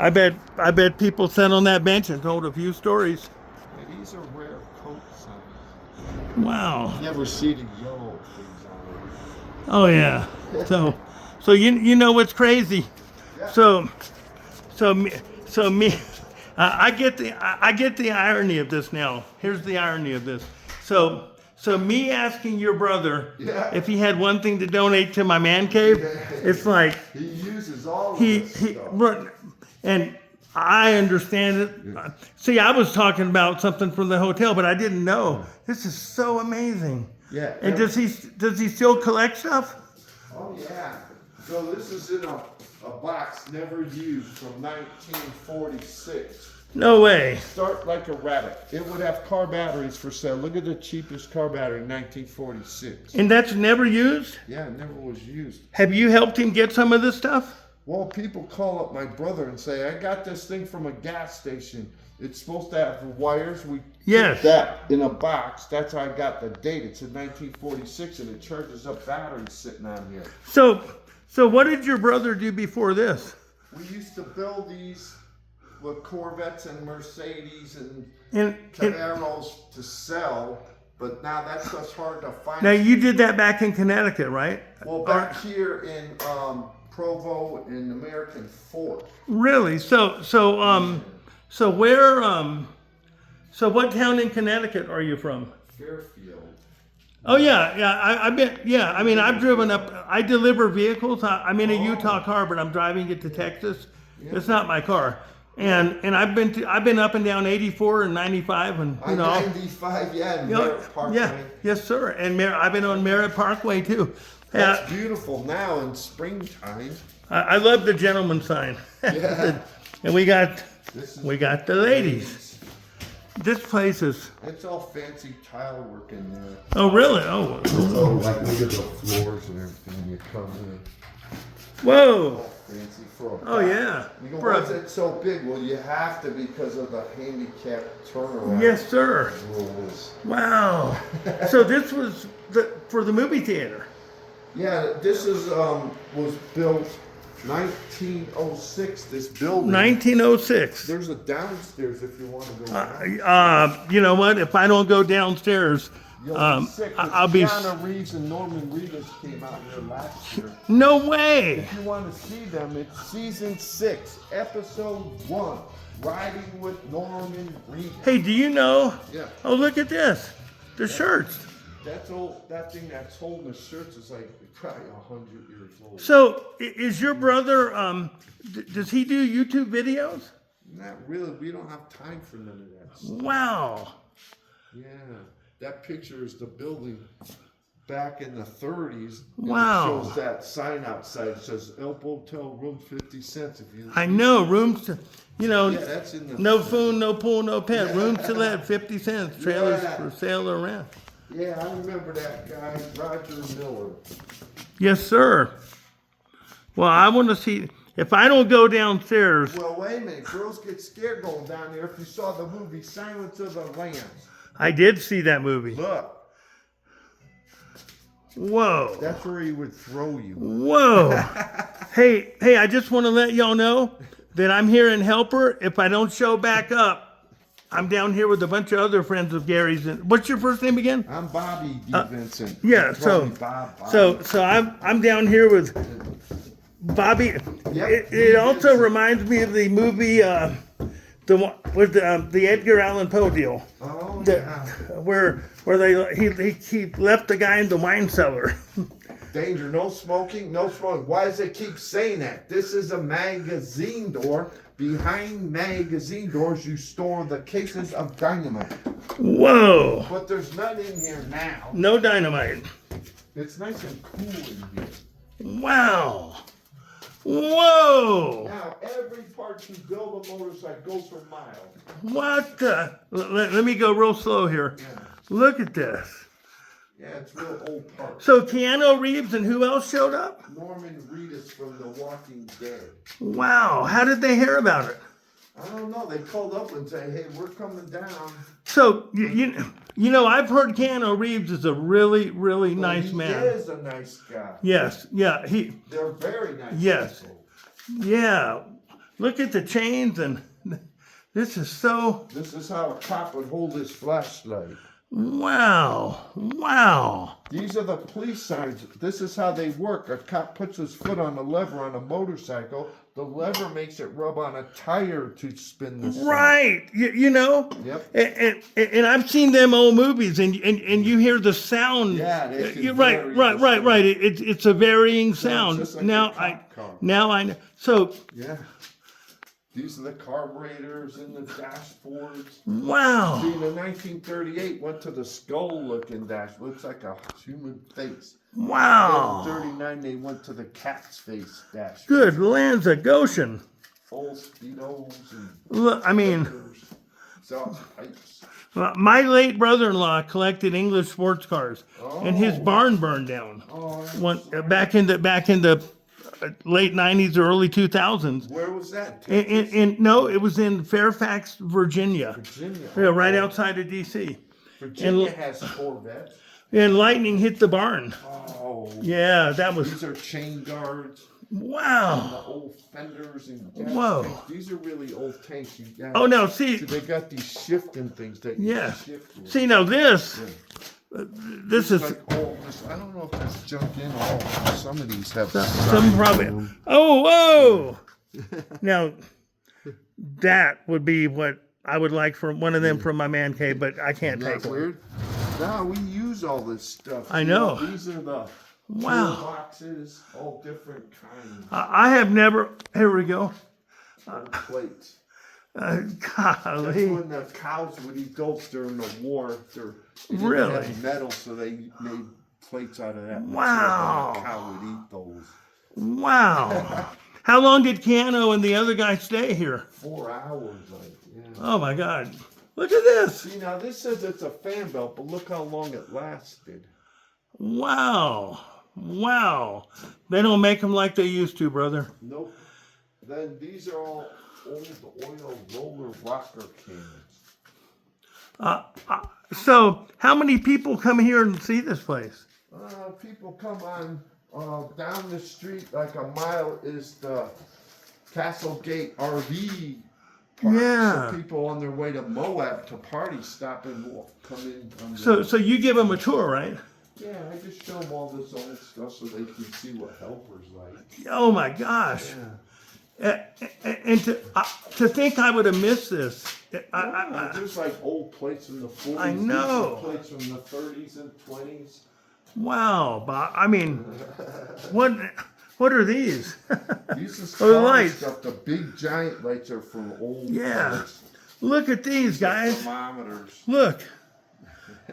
bet people sat on that bench and told a few stories. Yeah, these are rare coats. Wow. Never see the yellow things on it. Oh yeah. So you know what's crazy? So me, I get the irony of this now. Here's the irony of this. So me asking your brother Yeah. if he had one thing to donate to my man cave, it's like He uses all of he this stuff. right, and I understand it. See, I was talking about something from the hotel, but I didn't know. This is so amazing. Yeah. And does he still collect stuff? Oh yeah. So this is in a box never used from 1946. No way. Start like a rabbit. It would have car batteries for sale. Look at the cheapest car battery in 1946. And that's never used? Yeah, it never was used. Have you helped him get some of this stuff? Well, people call up my brother and say, I got this thing from a gas station. It's supposed to have wires. We Yes. took that in a box. That's how I got the date. It's in 1946 and it charges up batteries sitting on here. So what did your brother do before this? We used to build these with Corvettes and Mercedes and And Camaros to sell, but now that's just hard to find. now you did that back in Connecticut, right? Well, back here in Provo in American Fork. Really? So where so what town in Connecticut are you from? Fairfield. Oh yeah. I've been. Yeah, I mean I've driven up. I deliver vehicles. I'm in a Utah car, but I'm driving it to Texas. It's not my car. And I've been up and down 84 and 95 and you know. 95, yeah, and You know, Merritt Parkway. yeah, yes sir. And I've been on Merritt Parkway too. That's beautiful now in springtime. I love the gentleman sign. Yeah. And we got This is the ladies. This place is. It's all fancy tile work in there. Oh really? Oh. So like look at the floors and everything when you come in. Whoa. Fancy for a Oh yeah. You go, For why is a- it so big? Well, you have to because of the handicap turnaround Yes sir. rules. Wow. So this was for the movie theater. Yeah, this is was built 1906. This building. 1906. There's a downstairs if you want to go. down. You know what? If I don't go downstairs, You'll be sick. 'cause I'll be. Keanu Reeves and Norman Reedus came out here last year. No way. If you want to see them, it's season 6, episode 1, Riding with Norman Reedus. Hey, do you know? Yeah. Oh, look at this. The shirts. That's old. That thing that's holding the shirts is like probably 100 years old. So, is your brother? Does he do YouTube videos? Not really. We don't have time for none of that stuff. Wow. Yeah, that picture is the building back in the 30s. and Wow. It shows that sign outside. It says El Hotel Room 50 cents. If you. I know rooms. You know, Yeah, that's in the. no food, no pool, no pet. Rooms to let, 50 cents. Trailers Yeah. for sale or rent. Yeah, I remember that guy, Roger Miller. Yes, sir. Well, I want to see. If I don't go downstairs, Well, wait a minute. Girls get scared going down there. If you saw the movie Silence of the Lambs, I did see that movie. look, Whoa. that's where he would throw you. Whoa. Hey, I just want to let y'all know that I'm here in Helper. If I don't show back up, I'm down here with a bunch of other friends of Gary's. And what's your first name again? I'm Bobby D. Vincent. Yeah, They call so me Bobby. so I'm down here with Bobby. Yep. It also reminds me of the movie the one with the Edgar Allan Poe deal. Oh, The- yeah. where he left the guy in the wine cellar. Danger, no smoking, no smoking. Why does it keep saying that? This is a magazine door. Behind magazine doors, you store the cases of dynamite. Whoa. But there's none in here now. No dynamite. It's nice and cool in here. Wow. Whoa. Now, every part to build a motorcycle goes for miles. What the? Let me go real slow here. Yeah. Look at this. Yeah, it's real old parts. So Keanu Reeves and who else showed up? Norman Reedus from The Walking Dead. Wow. How did they hear about it? I don't know. They called up and said, "Hey, we're coming down." So You know, I've heard Keanu Reeves is a really, really nice He man. is a nice guy. Yes, yeah, They're very nice. Yes. people. yeah. Look at the chains, and this is so, This is how a cop would hold his flashlight. wow. These are the police signs. This is how they work. A cop puts his foot on a lever on a motorcycle. The lever makes it rub on a tire to spin the sign. Right, you know? Yep. And I've seen them old movies, and you hear the sound. Yeah, they can You're vary right. the sound. It's a varying sound. just like now a cop car. now I know. So Yeah. These are the carburetors and the dashboards. wow, See, the 1938 went to the skull-looking dash. Looks like a human face. wow. In 39, they went to the cat's face dash. Good lands of Goshen. Full speedos and Look, I mean, exhaust pipes. my late brother-in-law collected English sports cars, and his Oh. barn burned down. Oh, Back in the late '90s or early 2000s. where was that? No, it was in Fairfax, Virginia. Virginia. Yeah, right outside of D.C. Virginia has Corvettes. And lightning hit the barn. Oh. Yeah, that was These are chain guards. wow. The old fenders and gas Whoa. tanks. These are really old tanks. You got, Oh no, see, so they got these shifting things that you yeah. shift with. See now this is Like all this. I don't know if there's junk in all. Some of these have some signs probably. on them. Oh whoa! Now that would be what I would like for one of them from my man cave, but I can't Isn't take that one. weird? No, we use all this stuff. I You know. These are the Wow. boxes, all different kinds. I have never. Here we go. Old plates. That's Golly. when the cows would eat those during the war. They didn't Really? have metal, so they made plates out of that. Wow. The cow would eat those. Wow. How long did Keanu and the other guy stay here? 4 hours, yeah. Oh my God. Look at this. See, now this says it's a fan belt, but look how long it lasted. Wow. Wow. They don't make them like they used to, brother. Nope. Then these are all old oil roller rocker cans. So, how many people come here and see this place? People come on down the street like a mile is the Castlegate RV park. Yeah. So people on their way to Moab to party stop and come in. On So you give them a tour, right? yeah, I just show them all this old stuff so they can see what helper's like. Oh my gosh. And to think I would have missed this. There's like old plates from the 40s. I know. These are plates from the 30s and 20s. Wow, Bob. I mean, what are these? These is Oh, the car lights. stuff. The big giant lights are from old Yeah. cars. Look at these guys. Thermometers. Look.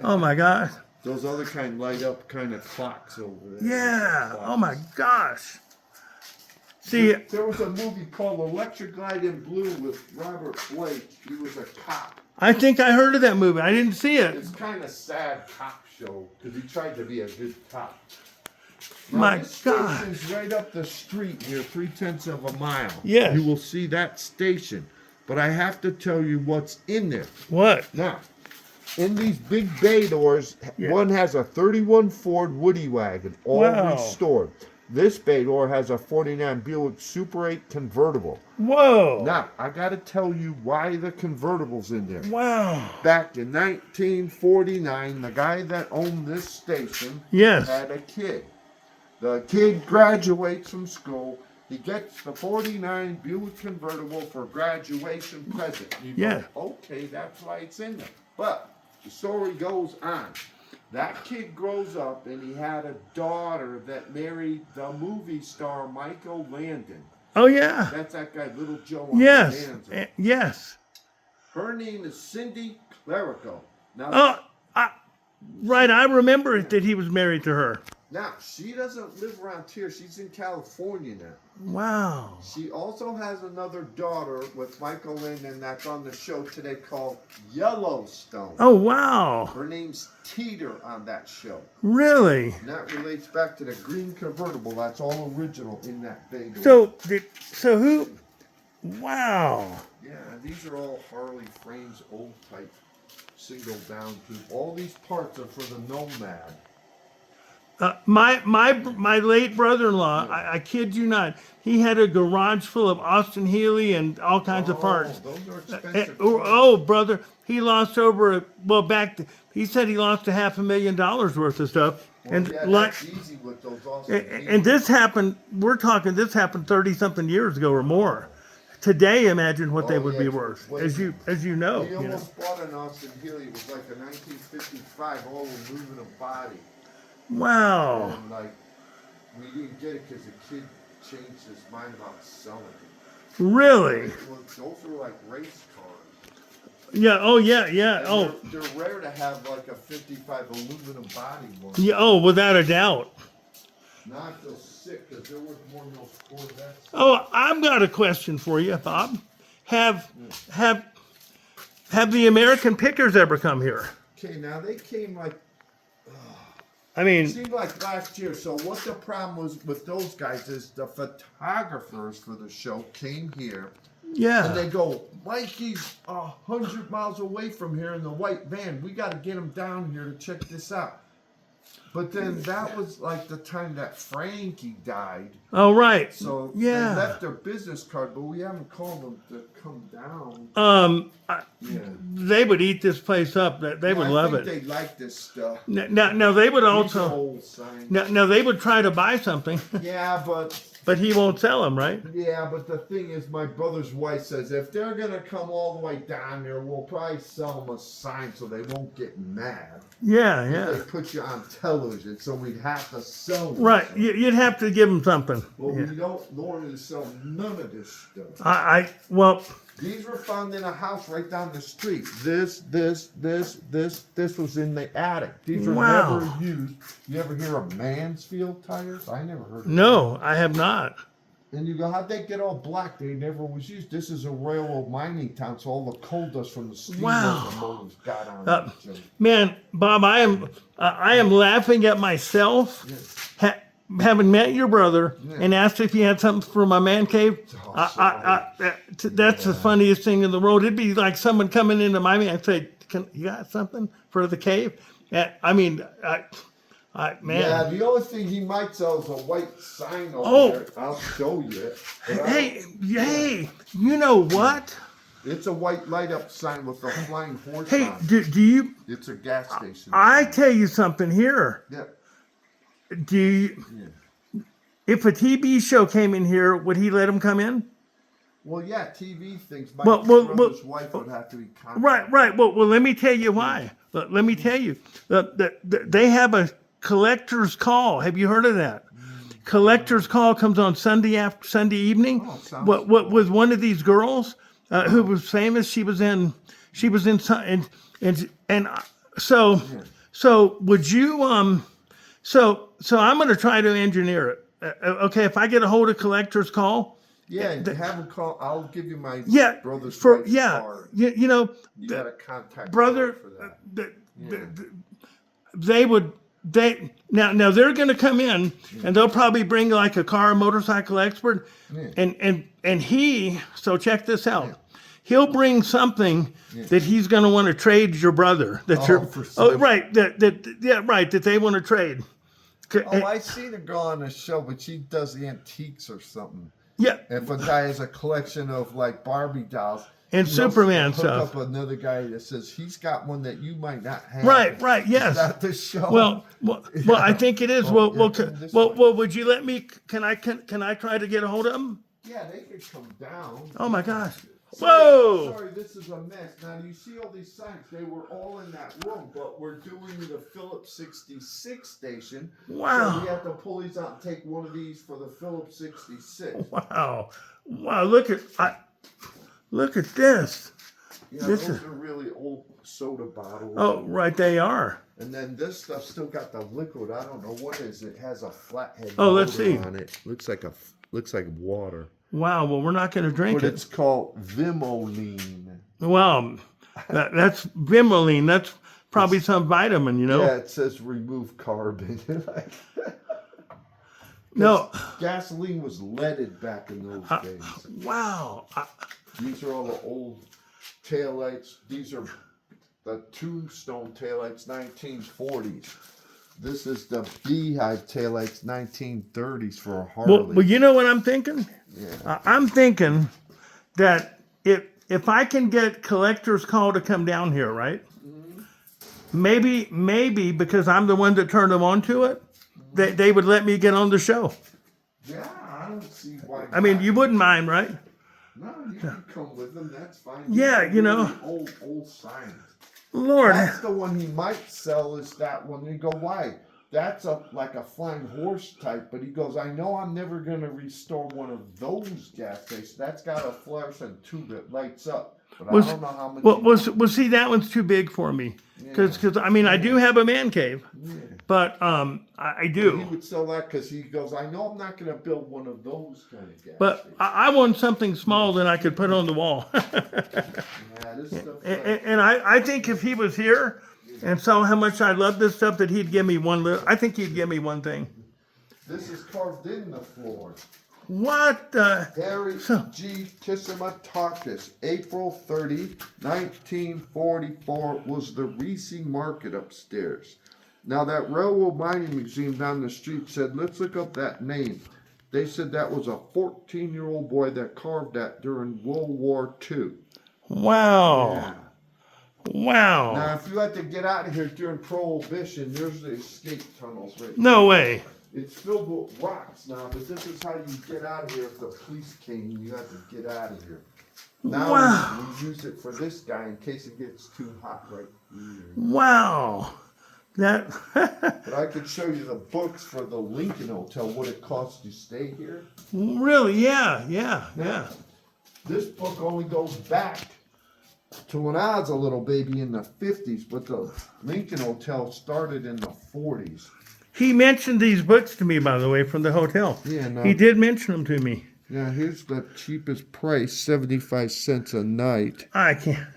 Oh my God. Those other kind light up kind of clocks over there. Yeah. Oh my gosh. See, There was a movie called Electric Light in Blue with Robert Blake. He was a cop. I think I heard of that movie. I didn't see it. It's kind of sad cop show because he tried to be a good cop. Now, My this God. station's right up the street here, 3/10 of a mile. Yes. You will see that station. But I have to tell you what's in there. What? Now, in these big bay doors, Yeah. one has a 31 Ford Woody wagon, all Wow. restored. This bay door has a 49 Buick Super 8 convertible. Whoa. Now, I got to tell you why the convertible's in there. Wow. Back in 1949, the guy that owned this station Yes. had a kid. The kid graduates from school. He gets the 49 Buick convertible for graduation present. You Yeah. go, okay, that's why it's in there. But the story goes on. That kid grows up and he had a daughter that married the movie star Michael Landon. Oh yeah. That's that guy, Little Joe on Yes. Bonanza. Yes. Her name is Cindy Clerico. Now, Right. I remember it that he was married to her. now, she doesn't live around here. She's in California now. Wow. She also has another daughter with Michael Landon that's on the show today called Yellowstone. Oh wow. Her name's Teeter on that show. Really? And that relates back to the green convertible. That's all original in that bay door. So who? Wow. Yeah, these are all Harley frames, old type single down tube. All these parts are for the Nomad. My late brother-in-law, I kid you not, he had a garage full of Austin Healey and all kinds of parts. Those are expensive. Oh, brother, he lost he said he lost $500,000 worth of stuff. Well, And yeah, like, that's easy with those Austin and this happened, this happened 30 something years ago or more. Today, imagine what they Oh, would yeah, be it's worth, way as you know. We You know. almost bought an Austin Healey. It was like a 1955 all moving a body. Wow. And like, we didn't get it because the kid changed his mind about selling it. Really? Those were like race cars. Yeah. Oh, yeah. And Oh, they're rare to have like a 55 aluminum body one. yeah. Oh, without a doubt. Not so sick because they're worth more than those Corvettes. Oh, I've got a question for you, Bob. Have the American Pickers ever come here? Okay, now they came like, I it mean, seemed like last year. So what the problem was with those guys is the photographers for the show came here and yeah. they go, Mikey's 100 miles away from here in the white van. We got to get him down here to check this out. But then that was like the time that Frankie died. Oh, right. So Yeah. they left their business card, but we haven't called them to come down. Yeah. They would eat this place up. They would love I it. think they like this stuff. Now they would These are also. old signs. Now they would try to buy something, Yeah, but he won't sell them, right? but the thing is, my brother's wife says if they're gonna come all the way down here, we'll probably sell them a sign so they won't get mad. Yeah, They yeah. put you on television, so we'd have to sell them. Right. something. You'd have to give them something. Well, Yeah. we don't normally sell none of this stuff. Well, These were found in a house right down the street. This was in the attic. These were Wow. never used. You ever hear of Mansfield tires? I never heard of no, I have not. And you go, how'd they get all black? They never was used. This is a railroad mining town, so all the coal dust from the steam Wow. motors got on each other. Man, Bob, I am laughing at myself having met your brother and asked if he had something for my man cave. That's the funniest thing in the world. It'd be like someone coming into my man and say, "You got something for the cave?" Man. Yeah, the only thing he might sell is a white sign over Oh. there. I'll show you. But Hey, you know what? it's a white light up sign with a flying horse Hey, on it. do you? It's a gas station. I tell you something here. Yeah. Do you? If a TV show came in here, would he let him come in? Well, yeah, TV things. My Well, brother's wife would have to be contacted. Right. Well, let me tell you why. Let me tell you. They have a collector's call. Have you heard of that? Collector's call comes on Sunday evening. Oh, sounds What with one of these girls who was famous? She was in some and so would you so I'm going to try to engineer it. Okay, if I get a hold of collector's call. Yeah, and have him call. I'll give you my Yeah, brother's wife's card. you know, You got a contact brother, card for that. now they're going to come in and they'll probably bring like a car or motorcycle expert, and he. So check this out. He'll bring something that he's going to want to trade your brother. Right. That they want to trade. Oh, I seen a girl on the show, but she does antiques or something. Yeah. If a guy has a collection of like Barbie dolls And he'll Superman hook stuff. up another guy that says he's got one that you might not have. Right. Yes. Is that the show? Well, I think it is. Oh, Well, yeah, this way. would you let me? Can I try to get a hold of him? Yeah, they could come down. Oh my gosh! Sorry, Whoa! Sorry, this is a mess. Now you see all these signs. They were all in that room, but we're doing the Phillips 66 station. Wow. So we have to pull these out and take one of these for the Phillips 66. Wow! Look at this. Yeah, This those is- are really old soda bottles. Oh, right, they are. And then this stuff still got the liquid. I don't know what is it. It has a flathead. Oh, let's motor see. on it. Looks like water. Wow. Well, we're not going to drink But it. it's called Vimoline. Well, that's Vimoline. That's probably some vitamin, you know. Yeah, it says remove carbon. No. Gasoline was leaded back in those days. Wow. These are all the old taillights. These are the Tombstone taillights, 1940s. This is the Beehive taillights, 1930s for a Harley. Well, you know what I'm thinking? Yeah. I'm thinking that if I can get Collector's Call to come down here, right? Maybe because I'm the one that turned them on to it, they would let me get on the show. Yeah, I don't see why. I mean, not. you wouldn't mind, right? No, you can come with them. That's fine. Yeah, can you get know. the old signs. Lord, That's the one he might sell. Is that one? You go, why? That's like a flying horse type. But he goes, I know I'm never gonna restore one of those gas stations. That's got a fluorescent tube that lights up. But I don't know how much. well, see, that one's too big for me. Because I mean, I do have a man cave, but I He do. would sell that because he goes, I know I'm not gonna build one of those kind of gas But stations. I want something small that I could put on the wall. Yeah, this stuff. And I think if he was here and saw how much I love this stuff, that he'd give me I think he'd give me one thing. This is carved in the floor. What the? Harry G. Tissimataukis, April 30, 1944, was the Reese Market upstairs. Now, that Railroad Mining Museum down the street said, let's look up that name. They said that was a 14-year-old boy that carved that during World War II. Wow. Yeah. Wow. Now, if you had to get out of here during Prohibition, there's the escape tunnels right No way. It's filled with rocks now, but this is how you get out of here if the police came. You have to get out of here. Now Wow. we use it for this guy in case it gets too hot right here. Wow. That. But I could show you the books for the Lincoln Hotel, what it costs to stay here. Really? Yeah. This book only goes back to when I was a little baby in the 50s, but the Lincoln Hotel started in the 40s. He mentioned these books to me, by the way, from the hotel. Yeah, no. He did mention them to me. Yeah, here's the cheapest price, 75 cents a night. I can't.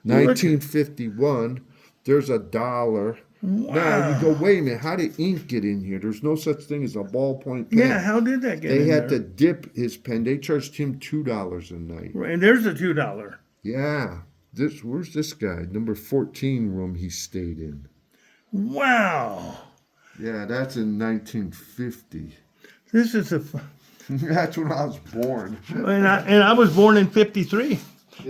1951, there's $1. Now you go, wait a minute, how did ink get in here? There's no such thing as a ballpoint pen. Yeah, how did that get They in had there? to dip his pen. They charged him $2 a night. And there's the $2. Yeah. Where's this guy? Number 14 room he stayed in. Wow. Yeah, that's in 1950. This is a. That's when I was born. And I was born in '53.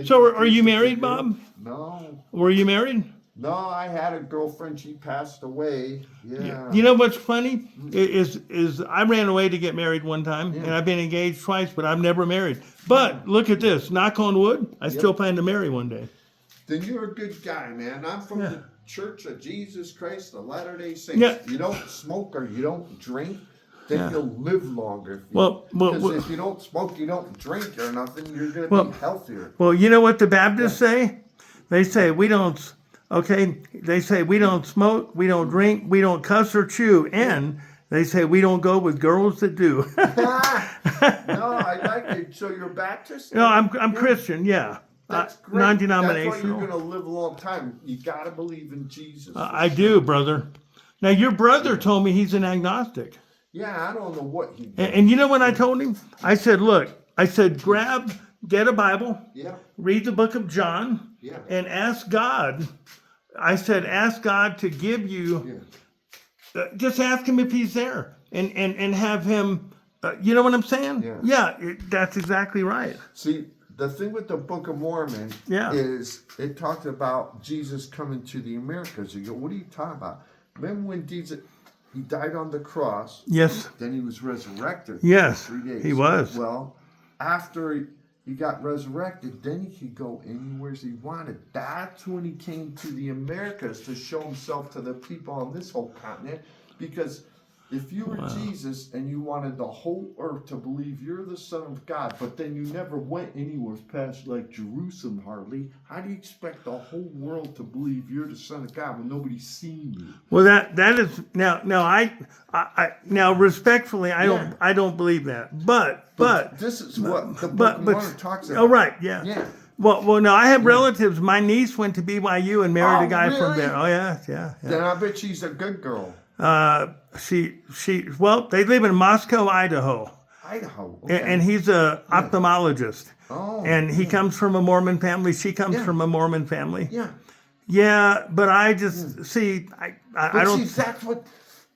So are you married, Bob? No. Were you married? No, I had a girlfriend. She passed away. Yeah. You know what's funny is I ran away to get married one time, and I've been engaged twice, but I'm never married. But look at this, knock on wood, I still plan to marry one day. Then you're a good guy, man. I'm from the Church of Jesus Christ of Latter-day Saints. Yeah. You don't smoke or you don't drink, then you'll live longer. Well, Because if you don't smoke, you don't drink or nothing, you're going to Well- be healthier. Well, you know what the Baptists say? They say we don't. Okay, they say we don't smoke, we don't drink, we don't cuss or chew, and they say we don't go with girls that do. No, I like it. So you're Baptist? No, I'm Christian, yeah. That's great. Non-denominational. That's why you're going to live a long time. You got to believe in Jesus. I do, brother. Now, your brother told me he's an agnostic. Yeah, I don't know what he did. And you know what I told him? I said, look, get a Bible, Yeah, read the book of John, yeah. and ask God. I said, ask God to give you, just ask him if he's there and have him, you know what I'm saying? Yeah. That's exactly right. See, the thing with the Book of Mormon is it talks about Jesus coming to the Americas. You go, what are you talking about? Remember when Jesus, he died on the cross, Yes, then he was resurrected. yes, 3 days. he was. Well, after he got resurrected, then he could go anywhere he wanted. That's when he came to the Americas to show himself to the people on this whole continent. Because if you were Jesus and you wanted the whole earth to believe you're the Son of God, but then you never went anywhere past like Jerusalem hardly, how do you expect the whole world to believe you're the Son of God when nobody's seen you? Well, that is now I now respectfully I don't believe that, but This is what the Book of Mormon talks about. oh right, yeah. Yeah. Well, no, I have relatives. My niece went to BYU and married a guy from really? there. Oh yeah. Then I bet she's a good girl. Well, they live in Moscow, Idaho, Idaho. and he's a ophthalmologist, Oh. and he comes from a Mormon family. She comes from a Mormon family. Yeah. Yeah, but I just see. I But don't. see, that's what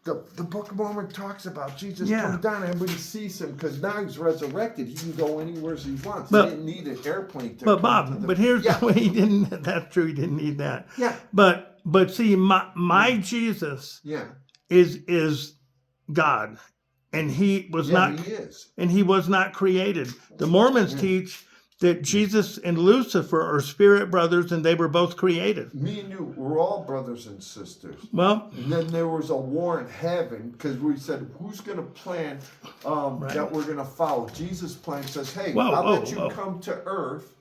the Book of Mormon talks about. Jesus Yeah. comes down, everybody sees him because now he's resurrected. He can go anywhere he wants. But- he didn't need an airplane to But come Bob, to the, but here's yeah. the way he didn't. That's true. He didn't need that. Yeah. But see, my Jesus Yeah. is God, and he was Yeah, not. he is. And he was not created. The Mormons teach that Jesus and Lucifer are spirit brothers, and they were both created. Me and you, we're all brothers and sisters. Well, And then there was a war in heaven because we said, who's going to plan that we're going to follow? Jesus' plan says, hey, Whoa, I'll whoa, let you whoa. come to earth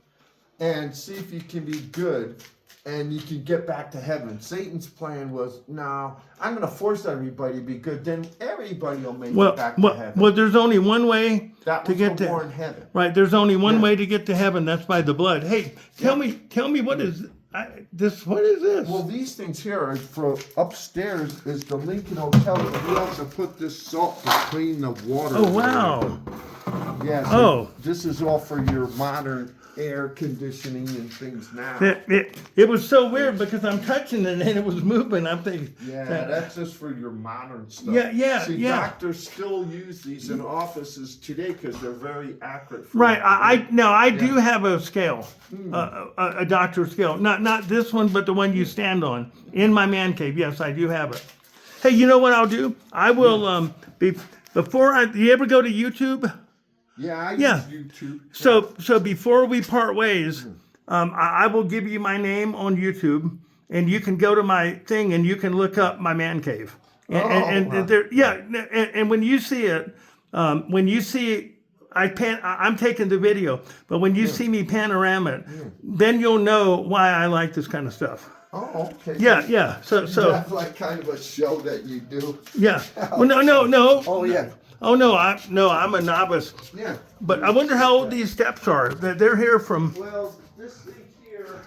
and see if you can be good and you can get back to heaven. Satan's plan was, no, I'm going to force everybody to be good. Then everybody will make it back to heaven. well, there's only one way that to was get the to war in heaven. right. There's only one Yeah. way to get to heaven. That's by the blood. Hey, tell me what is this? What is this? Well, these things here are for upstairs is the Lincoln Hotel. And we have to put this salt to clean the water. Oh wow! Yeah. So Oh. This is all for your modern air conditioning and things now. It was so weird because I'm touching it and it was moving. I'm thinking, Yeah, that's just for your modern stuff. Yeah, See, yeah. doctors still use these in offices today because they're very accurate. For right. I do Yeah. have a scale, a doctor scale. Not this one, but the one you stand on in my man cave. Yes, I do have it. Hey, you know what I'll do? I will you ever go to YouTube? Yeah, I Yeah. use YouTube. So before we part ways, I will give you my name on YouTube, and you can go to my thing and you can look up my man cave. And there, yeah, and when you see it, I'm taking the video, but when you see me panorama it, then you'll know why I like this kind of stuff. Oh, okay. Yeah. So That's like kind of a show that you do. yeah. Well, no. Oh, yeah. Oh no, I'm a novice. Yeah. But I wonder how old these steps are. They're here from. Well, this thing here,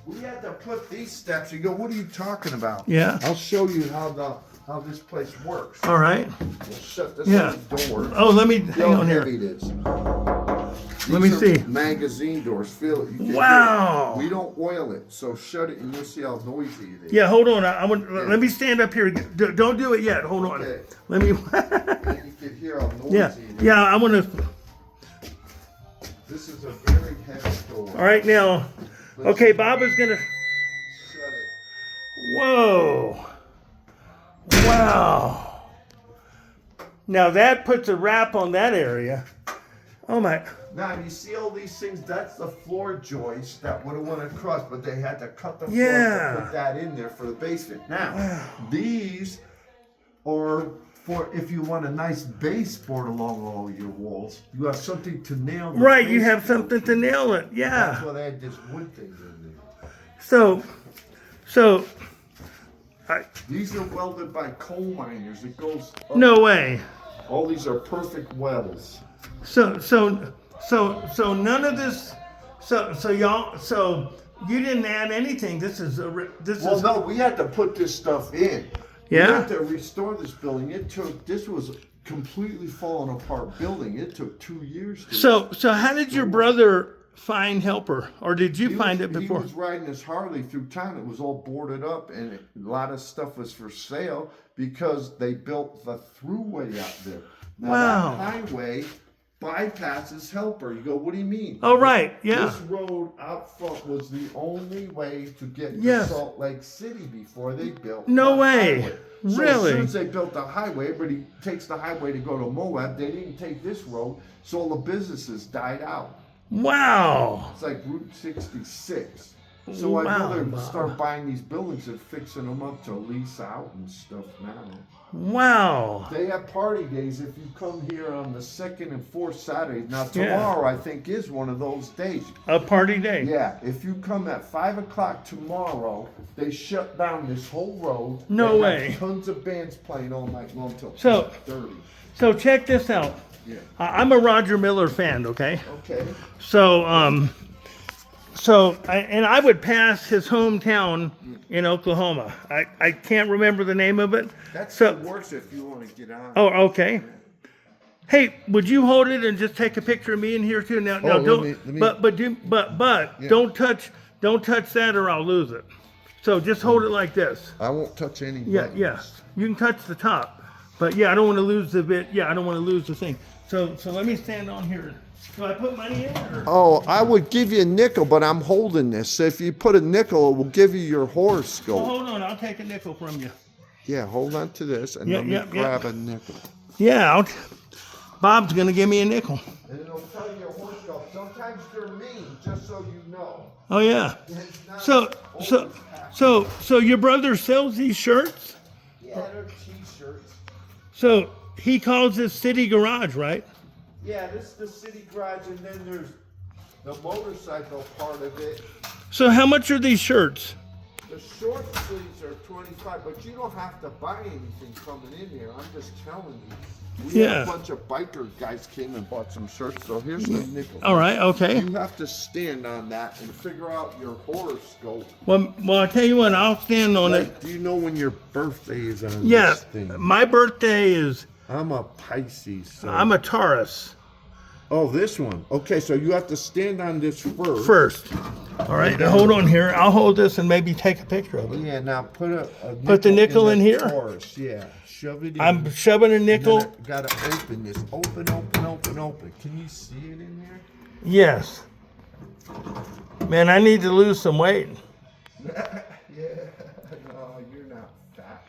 we had to put these steps. You go, what are you talking about? Yeah. I'll show you how this place works. All right. We'll shut this Yeah. door. Oh, let me See hang how on heavy here. it is. Let me These are see. Magazine doors. Feel it. You can Wow. hear it. We don't oil it, so shut it and you'll see how noisy it is. Yeah, hold on. Let me stand up here. Don't do it yet. Hold on. Okay. Let me. And you can hear how noisy Yeah. it is. Yeah. I want to. This is a very heavy door. All right now. Okay, Bob is gonna. Shut it. Whoa. Wow. Now that puts a wrap on that area. Oh my. Now you see all these things. That's the floor joist that would have went across, but they had to cut the floor Yeah. to put that in there for the basement. Now these are for if you want a nice baseboard along all your walls. You have something to nail. The Right, you have baseboard something to nail it. That's Yeah. why they had this wood thing in there. So. These are welded by coal miners. It goes up. No way. All these are perfect welds. So none of this. So you didn't add anything. This is Well, no, we had to put this stuff in. Yeah? We had to restore this building. This was completely falling apart building. It took 2 years to. So how did your brother find Helper, or did you find it before? He was riding his Harley through town. It was all boarded up, and a lot of stuff was for sale because they built the throughway out there. Now, Wow. that highway bypasses Helper. You go, what do you mean? Oh right, yeah. This road out front was the only way to get Yes. to Salt Lake City before they built No the way. highway. So Really? as soon as they built the highway, everybody takes the highway to go to Moab. They didn't take this road, so all the businesses died out. Wow. It's like Route 66. So Wow, I know they Bob. start buying these buildings and fixing them up to lease out and stuff now. Wow. They have party days if you come here on the 2nd and 4th Saturdays. Now Yeah. tomorrow I think is one of those days. A party day. Yeah, if you come at 5 o'clock tomorrow, they shut down this whole road. No They way. have tons of bands playing all night long till So- 30. So check this out. Yeah. I'm a Roger Miller fan. Okay. Okay. So I would pass his hometown in Oklahoma. I can't remember the name of it. That's So worse if you want to get on. oh okay. Hey, would you hold it and just take a picture of me in here too? Now, Oh, don't. let me- But don't touch that or I'll lose it. So just hold it like this. I won't touch any Yeah, buttons. yeah. You can touch the top, but yeah, I don't want to lose the bit. Yeah, I don't want to lose the thing. So let me stand on here. Do I put money in? Or? Oh, I would give you a nickel, but I'm holding this. So if you put a nickel, it will give you your Oh, horoscope. hold on, I'll take a nickel from you. Yeah, hold on to this and Yeah, let me yeah, yeah. grab a nickel. Yeah, Bob's gonna give me a nickel. And it'll tell you your horoscope. Sometimes they're mean, just so you know. Oh yeah. It's not So your brother sells these shirts? Yeah, they're t-shirts. So he calls this City Garage, right? Yeah, this is the city garage, and then there's the motorcycle part of it. So how much are these shirts? The short sleeves are 25, but you don't have to buy anything coming in here. I'm just telling you. We had Yeah. a bunch of biker guys came and bought some shirts, so here's the nickel. All right, okay. You have to stand on that and figure out your horoscope. Well, I tell you what, I'll stand on it. Like, do you know when your birthday is on Yeah, this thing? my birthday is, I'm a Pisces. So. I'm a Taurus Oh, this one. Okay, so you have to stand on this first. first. All right, now hold on here. I'll hold this and maybe take a picture of it. Yeah, now put Put the nickel in here? Taurus. Yeah, shove it in. I'm shoving a And nickel. then I gotta open this. Open. Can you see it in here? Yes. Man, I need to lose some weight. Yeah. No, you're not fat.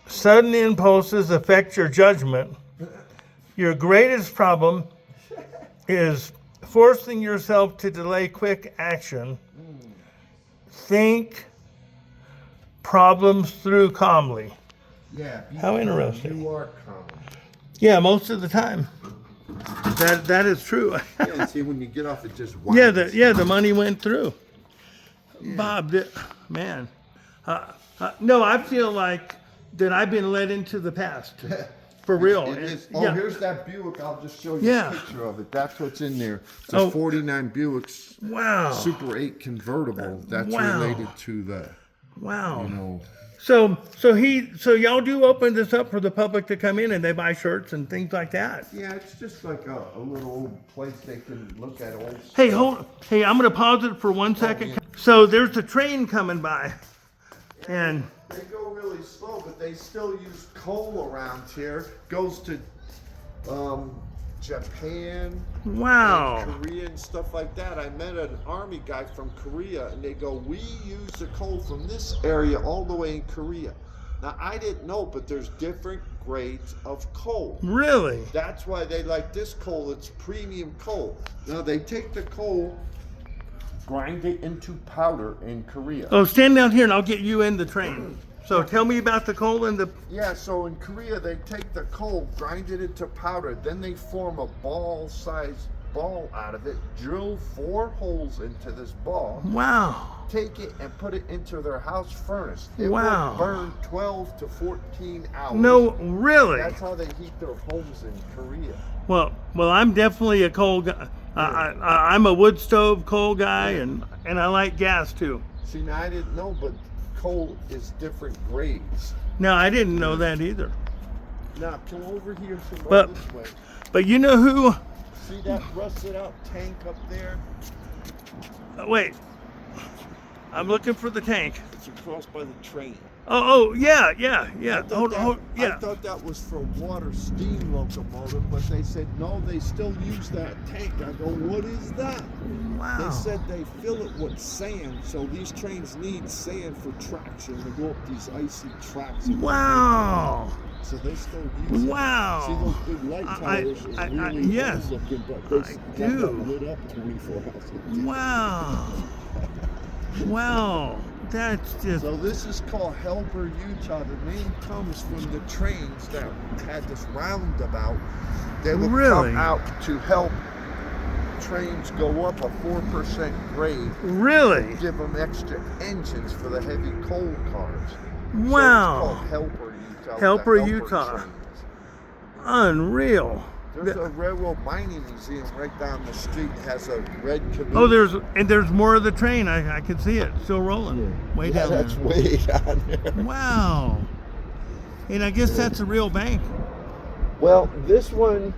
Sudden impulses affect your judgment. Your greatest problem is forcing yourself to delay quick action. Think problems through calmly. Yeah. How interesting. You are calm. Yeah, most of the time. That is true. Yeah, see, when you get off, it just Yeah, winds. the money went through. Bob, man. No, I feel like that I've been led into the past. For real. It is. And- Oh, yeah. here's that Buick. I'll just show you Yeah. a picture of it. That's what's in there. It's a Oh. 49 Buick Wow. Super 8 convertible. That's Wow. related to the, Wow. you know. So y'all do open this up for the public to come in and they buy shirts and things like that. Yeah, it's just like a little old place they can look at old Hey, hey, I'm gonna pause it for 1 second. yeah. So there's a train coming by, and They go really slow, but they still use coal around here. Goes to Japan, wow, and Korea, and stuff like that. I met an army guy from Korea, and they go, "We use the coal from this area all the way in Korea." Now I didn't know, but there's different grades of coal. really? That's why they like this coal. It's premium coal. Now they take the coal, grind it into powder in Korea. Oh, stand down here and I'll get you in the train. So tell me about the coal and the. Yeah, so in Korea they take the coal, grind it into powder, then they form a ball-sized ball out of it, drill 4 holes into this ball, Wow. take it and put it into their house furnace. It Wow. will burn 12 to 14 hours. No, really? That's how they heat their homes in Korea. Well, I'm definitely a coal guy. I'm a wood stove coal guy, and I like gas too. See, now I didn't know, but coal is different grades. No, I didn't know that either. Now come over here some more But- this way. But you know who? See that rusted out tank up there? Wait, I'm looking for the tank. It's across by the train. Oh, yeah. I thought Hold, I yeah. thought that was for water steam locomotive, but they said no, they still use that tank. I go, what is that? Wow. They said they fill it with sand, so these trains need sand for traction to go up these icy tracks. Wow. So they still use it. Wow. See those big light towers is really yes. old looking, but they I have do. that lit up 24 hours. Wow. Wow. That's just. So this is called Helper, Utah. The name comes from the trains that had this roundabout. They would Really? come out to help trains go up a 4% grade, Really? give them extra engines for the heavy coal cars. Wow. So it's called Helper, Utah. Helper, the Utah. trains. Unreal. There's a railroad mining museum right down the street. It has a red canoe. Oh, there's more of the train. I can see it still rolling way yeah, down that's there. way down there. Wow. And I guess that's a real bank. Well, this one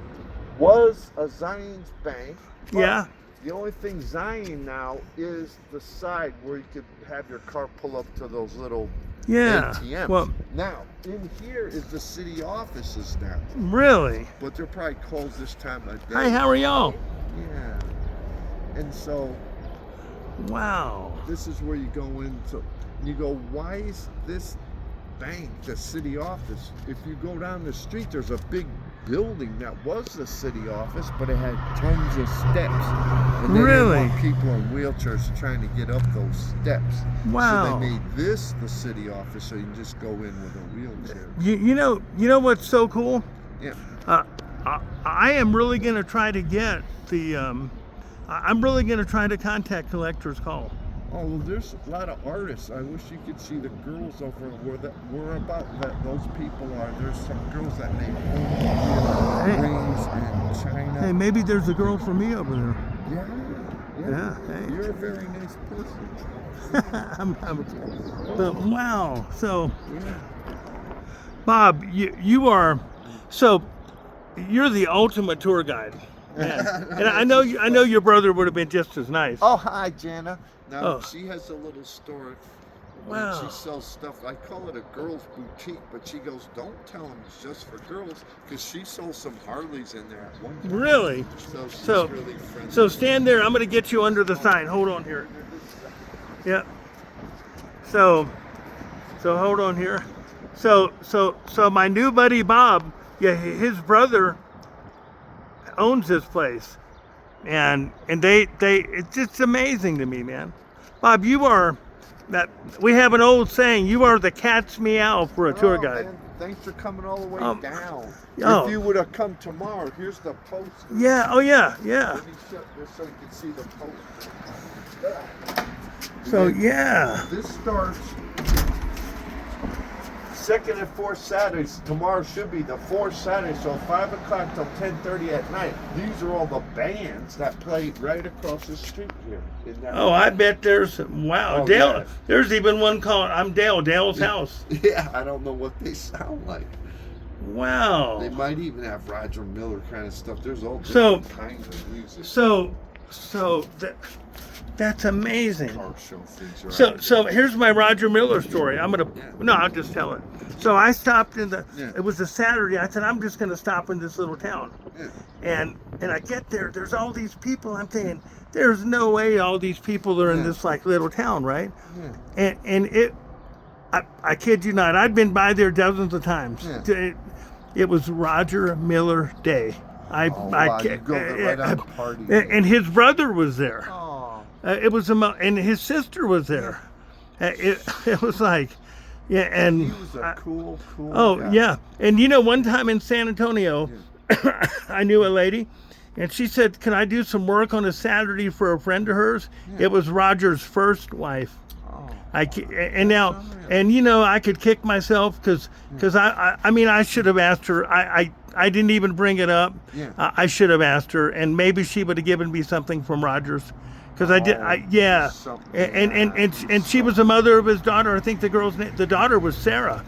was a Zions bank. but Yeah. The only thing Zion now is the side where you could have your car pull up to those little Yeah. ATMs. Well, Now, in here is the city offices now, really? but they're probably closed this time of day. Hi, how are y'all? Yeah. And so Wow. this is where you go into, you go, why is this bank the city office? If you go down the street, there's a big building that was the city office, but it had tons of steps. And they Really? didn't want people in wheelchairs trying to get up those steps. Wow. So they made this the city office, so you can just go in with a wheelchair. You know what's so cool? Yeah. I am really going to try to get the, I'm really going to try to contact Collector's Call. Oh, well, there's a lot of artists. I wish you could see the girls over where about that those people are. There's some girls that make Hey. rings in China. Hey, maybe there's a girl for me over there. Yeah. Hey. You're a very nice person. But wow. So, Yeah. Bob, you are, so you're the ultimate tour guide. Man. And I know your brother would have been just as nice. Oh, hi, Jana. Now, Oh. she has a little store. Wow. And she sells stuff. I call it a girls' boutique, but she goes, don't tell them it's just for girls, because she sold some Harleys in there at one time. Really? So she's So- really friendly. So stand there. I'm going to get you under the sign. Hold on here. Yeah. So hold on here. So my new buddy Bob, yeah, his brother owns this place, and they it's just amazing to me, man. Bob, you are that. We have an old saying. You are the cat's meow for a tour Oh, guide. man, thanks for coming all the way down. oh. If you would have come tomorrow, here's the poster. Yeah. Oh yeah. Yeah. Let me shut this so you can see the poster. So yeah. This starts second and fourth Saturdays. Tomorrow should be the fourth Saturday, so 5 o'clock till 10:30 at night. These are all the bands that play right across the street here. In that Oh, I bet there's wow. Oh, Dale. yeah. There's even one called I'm Dale. Dale's house. Yeah, I don't know what they sound like. Wow. They might even have Roger Miller kind of stuff. There's all So- different kinds of music. So that's amazing. Car show things are out So here's my Roger Miller story. I'll just tell it. So I stopped in Yeah. it was a Saturday. I said I'm just gonna stop in this little town, Yeah. and I get there. There's all these people. I'm thinking there's no way all these people are in Yeah. this like little town, right? Yeah. And I kid you not. I'd been by there dozens of times. Yeah. It was Roger Miller Day. Oh, wow, you go there right on the party day. and his brother was there. Oh. It was and his sister was there. It was like, yeah, and He was a cool oh guy. yeah, and one time in San Antonio, I knew a lady, and she said, "Can I do some work on a Saturday for a friend of hers?" It was Roger's first wife. Oh. I could kick myself because I should have asked her. I didn't even bring it up. Yeah. I should have asked her, and maybe she would have given me something from Rogers, because something. and she was the mother of his daughter. I think the daughter was Sarah.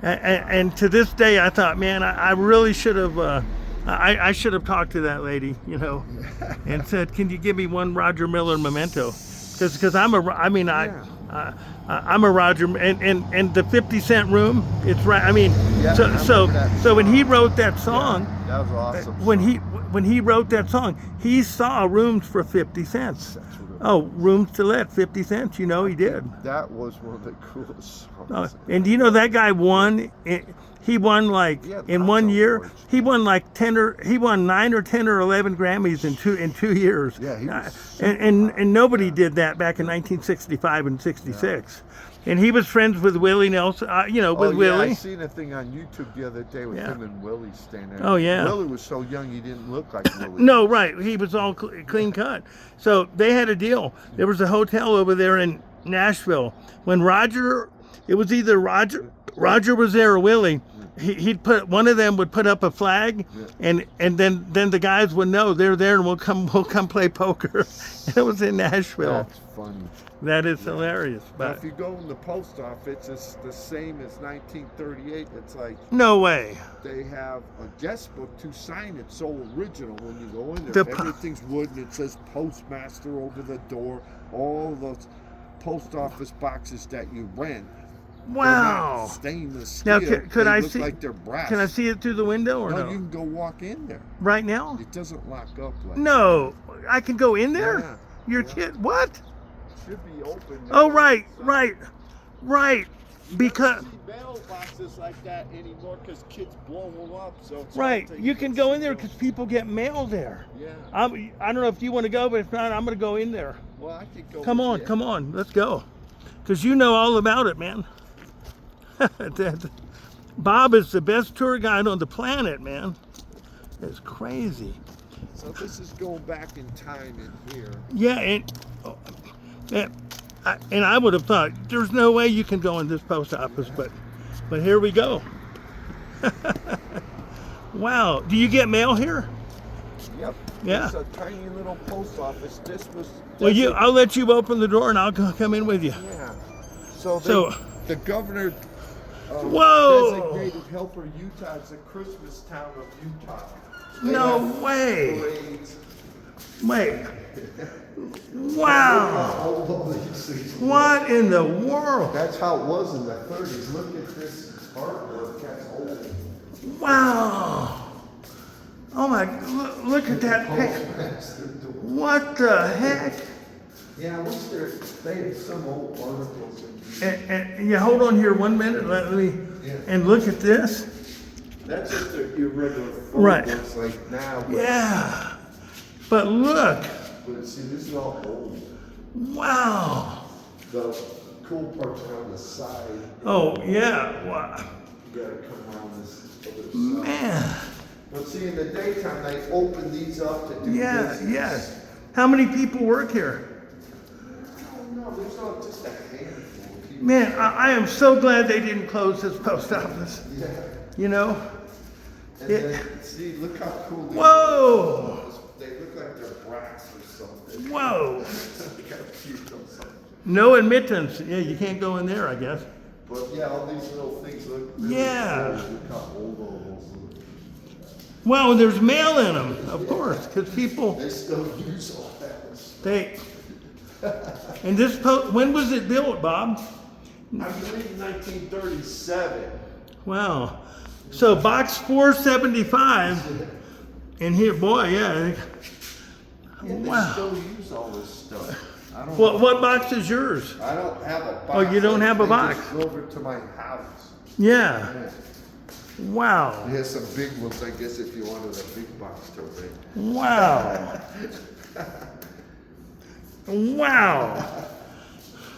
And to this day, I thought, man, I really should have. I should have talked to that lady, and said, "Can you give me one Roger Miller memento?" Because I'm a Roger, and the 50 Cent Room. It's right. I mean, Yeah, I remember that so when he song. wrote that song, That was awesome. when he wrote that song, he saw rooms for 50 cents. Oh, rooms to let, 50 cents. He did. That was one of the coolest Oh, songs. and do you know that guy won? He won Yeah, in lots 1 of year. awards. He won 9 or 10 or 11 Grammys in 2 years. Yeah, he was and nobody did that back in 1965 and 66. And he was friends with Willie Nelson. With Yeah, Willie. I seen a thing on YouTube the other day with Yeah. him and Willie standing. Oh, yeah. Willie was so young he didn't look like Willie. No, right. He was all clean cut. So they had a deal. There was a hotel over there in Nashville. When Roger, it was either Roger Roger was there, or Willie. He'd put one of them would put up a flag, and then the guys would know they're there, and we'll come play poker. It was in Nashville. That's funny. That is hilarious. Now, But if you go in the post office, it's the same as 1938. It's like no way. they have a guest book to sign. It's so original when you go in The there. po- Everything's wood, and it says postmaster over the door. All those post office boxes that you rent. they're not Wow. stainless Now, steel. could They I look see? like they're brass. Can I see it through the window or No, no? you can go walk in there. Right now? It doesn't lock up like No, I can go in there. Yeah. You're Yeah. kid. What? It should be open. Oh, right. Because You don't see mailboxes like that anymore because kids blow them up. So it's right, hard to you can go in there see because people get mail there. them. Yeah. I don't know if you want to go, but if not, I'm going to go in there. Well, I could go. Come with on, you. come on, let's go. Because you know all about it, man. Bob is the best tour guide on the planet, man. It's crazy. So this is going back in time in here. Yeah, and I would have thought there's no way you can go in this post office, but here we go. Wow, do you get mail here? Yep. Yeah. It's a tiny little post office. This was. Well, I'll let you open the door and I'll come in with you. Yeah. So, So- the governor Whoa! designated Helper, Utah as the Christmas town of Utah. No have way! parades. Wait. Wow! All of these things. What in the world? That's how it was in the 30s. Look at this artwork that's old. Wow! Oh my! Look at that picture. What the heck? Yeah, I wish they had some old articles in And yeah, hold on here 1 minute. Let me. And look at this. That's just the irregular photo Right. books like now. But, Yeah. But look. but see, this is all old. Wow. The cool parts are on the side. Oh yeah. Wow. You gotta come around this other side. Man. But see, in the daytime, they open these up to do Yeah. business. Yes. How many people work here? I don't know, there's not just a handful of people. Man, I am so glad they didn't close this post office. Yeah. You know? And It- then, see, look how cool these Whoa! They look like they're brass or something. Whoa! Look how cute those are. No admittance. Yeah, you can't go in there, I guess. But yeah, all these little things look really Yeah. cool. Look how old all those look. Well, and there's mail in them, of course, because people, They still use all that. they. And this when was it built, Bob? I believe 1937. Wow. So box 475, and here, boy, yeah. And they Wow. still use all this stuff. I don't What box is yours? I don't have a box. Oh, you don't have a They box? just delivered to my house. Yeah. Yeah. Wow. It has some big ones, I guess, if you wanted a big box to read. Wow. Wow.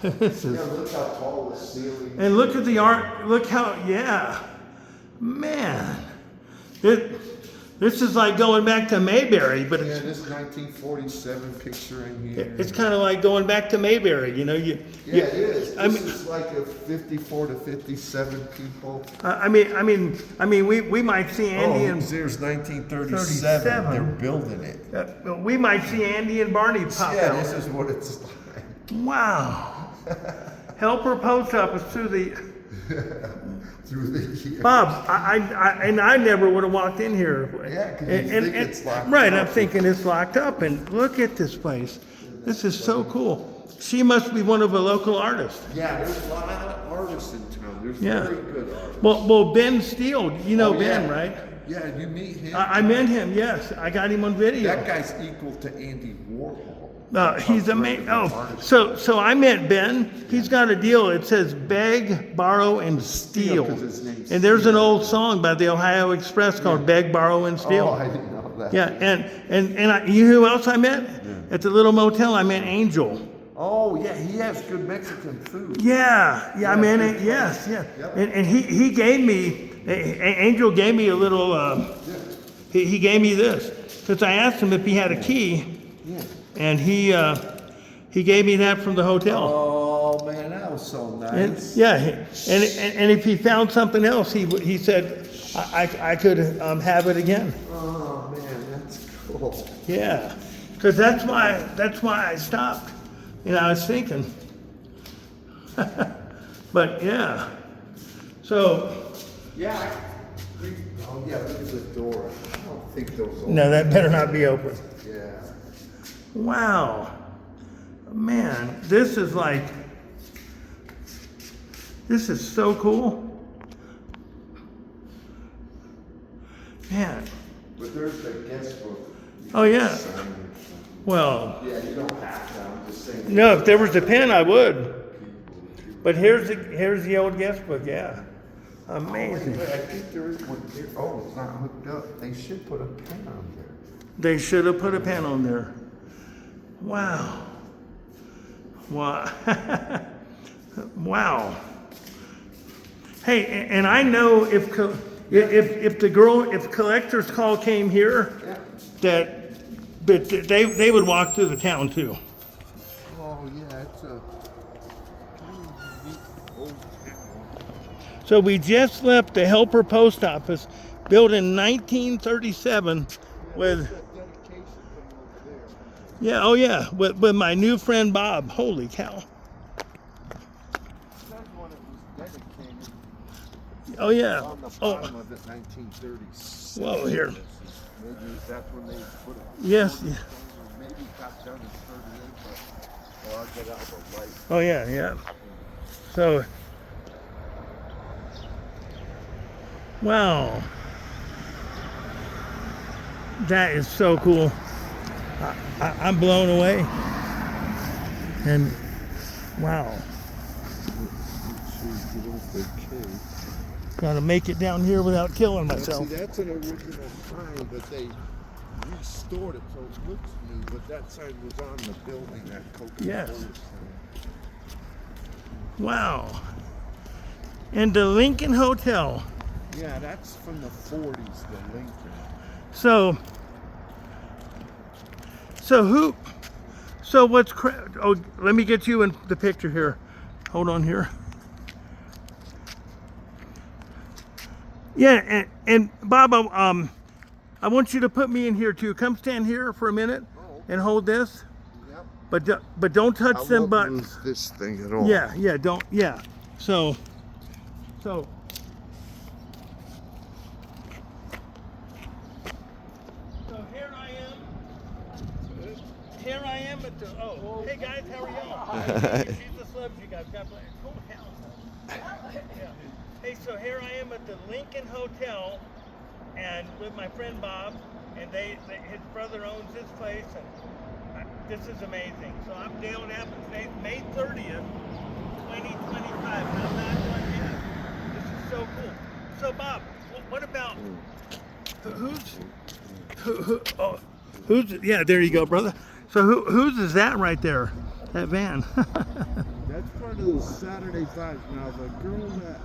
This is. Yeah, look how tall the ceiling is. And look at the art. Look how, yeah. Man. This is like going back to Mayberry, but Yeah, it's, this 1947 picture in here. it's kind of like going back to Mayberry, you know. Yeah, it is. This I mean, is like a 54 to 57 people. I mean, we might see Andy and there's 1937. 37. They're building it. we might see Andy and Barney pop Yeah, out. this is what it's like. Wow. Helper Post Office through the. Through the years. Bob, I never would have walked in here. Yeah, 'cause you think it's locked right, up. I'm thinking it's locked up, and look at this place. This is so cool. She must be one of the local artists. Yeah, there's a lot of artists in town. There's Yeah. very good artists. Well, Ben Steele, you know Oh, Ben, yeah. right? Yeah, you meet him. I met him. Yes, I got him on video. That guy's equal to Andy Warhol. He's amazing. Oh, so I met Ben. He's got a deal. It says beg, borrow, and steal. 'cause his name's And there's an Steele. old song by the Ohio Express called "Beg, Borrow, and Steal." Oh, I didn't know that. Yeah, and you know who else I met? At the little motel, I met Angel. Oh, yeah, he has good Mexican food. Yeah, I mean, good yes, yeah. Yep. And he gave me, Angel gave me a little, he gave me this. Because I asked him if he had a key, Yeah. and he gave me that from the hotel. Oh, man, that was so And, nice. yeah, and if he found something else, he said I could have it again. Oh man, that's cool. Yeah, because that's why I stopped. You know, I was thinking. But yeah, so Yeah. Oh yeah, look at the door. I don't think those. no, that better not be open. Yeah. Wow, man, this is so cool, man. But there's the guest book. Oh yeah. Sign it. Well, Yeah, you don't have to. I'm just saying. no, if there was a pen, I would. But here's the old guest book. Yeah, amazing. Wait, I think there is one here. Oh, it's not hooked up. They should put a pen on there. They should have put a pen on there. Wow. Wow. Wow. Hey, and I know if collector's call came here, that they would walk through the town too. Oh yeah, it's a kind of neat old town. So we just left the Helper Post Office, built in 1937, with Dedication from over there. yeah, oh yeah, with my new friend Bob. Holy cow. That's when it was dedicated. Oh yeah. On the Oh bottom of it, 1936. whoa, here. Maybe that's when they put it. Yes. Yeah. Maybe it got done in 38, but I'll get out the light. Oh yeah, yeah. So, wow, that is so cool. I'm blown away. And wow, gotta make it down here without killing myself. See, that's an original sign, but they restored it so it looks new. But that sign was on the building, that Coca-Cola Yes. sign. Wow. And the Lincoln Hotel. Yeah, that's from the 40s, the Lincoln. So what's oh, let me get you in the picture here. Hold on here. Yeah, and Bob, I want you to put me in here too. Come stand here for a minute and hold this. Yep. But don't touch I them won't buttons. lose this thing at all. Yeah, don't. Yeah. So here I am. Here I am at the. Oh, hey guys, how are y'all? She's the celebs, you guys. God bless. Holy cow. Yeah. Hey, so here I am at the Lincoln Hotel, and with my friend Bob, and his brother owns this place, and this is amazing. So I'm Dale Knapp, and today's May 30th, 2025. And I'm not done yet. This is so cool. So Bob, what about who's? Yeah, there you go, brother. So whose is that right there? That van. That's part of the Saturday Vibes. Now, the girl that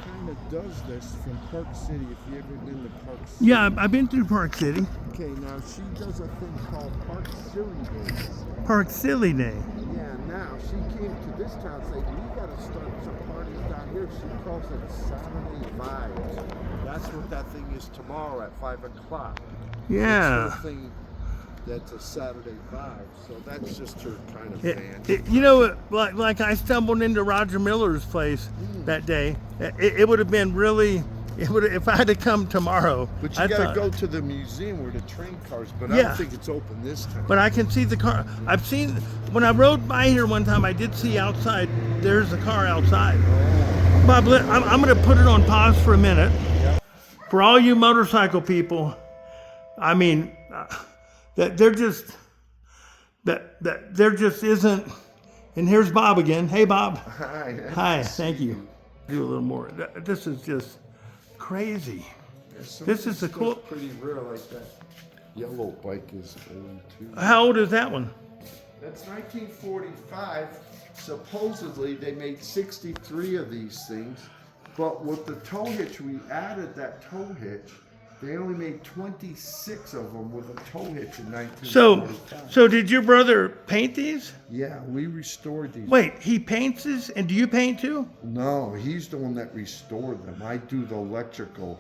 kind of does this from Park City, if you ever been to Park City. Yeah, I've been through Park City. Okay, now she does a thing called Park Silly Days. Park Silly Day. Yeah, now she came to this town saying, we got to start some parties down here. She calls it Saturday Vibes. That's what that thing is tomorrow at 5 o'clock. Yeah. It's her thing that's a Saturday vibe. So that's just her kind of van. You know, like I stumbled into Roger Miller's place that day. It would have been really. It would if I had to come tomorrow. But you got to go to the museum where the train cars. But I Yeah. don't think it's open this time. But I can see the car. I've seen when I rode by here one time. I did see outside. There's a car outside. Bob, I'm going to put it on pause for a minute. For all you motorcycle people, I mean, that there just isn't. And here's Bob again. Hey, Bob. Hi. Hi. Thank you. Do a little more. This is just crazy. This is a cool. Pretty rare like that. Yellow bike is old too. How old is that one? That's 1945. Supposedly they made 63 of these things, but with the tow hitch, we added that tow hitch. They only made 26 of them with a tow hitch in 1945. So did your brother paint these? Yeah, we restored these. Wait, he paints this, and do you paint too? No, he's the one that restored them. I do the electrical.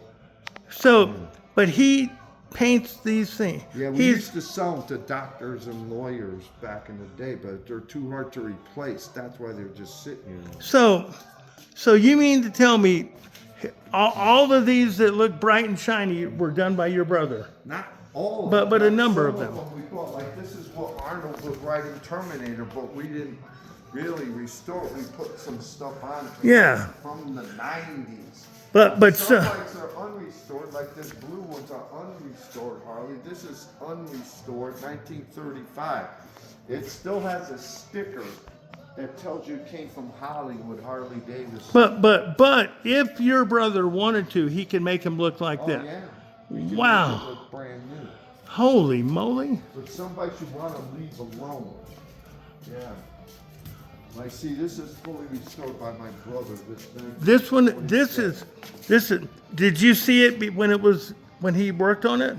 So, but he paints these things. Yeah, we used to sell them to doctors and lawyers back in the day, but they're too hard to replace. That's why they're just sitting here. So you mean to tell me all of these that look bright and shiny were done by your brother? Not all of But- them. but a Some number of them. We bought, like this is what Arnold was writing Terminator, but we didn't really restore it. We put some stuff on it Yeah. from the 90s. But Some so, bikes are unrestored, like this blue one's are unrestored, Harley. This is unrestored, 1935. It still has a sticker that tells you it came from Hollywood, Harley Davidson. but if your brother wanted to, he can make them look like Oh that. yeah. We can make Wow. it look brand new. Holy moly! But some bikes you want to leave alone. Yeah. Like, see, this is fully restored by my brother. This one, this is. Did you see it when he worked on it?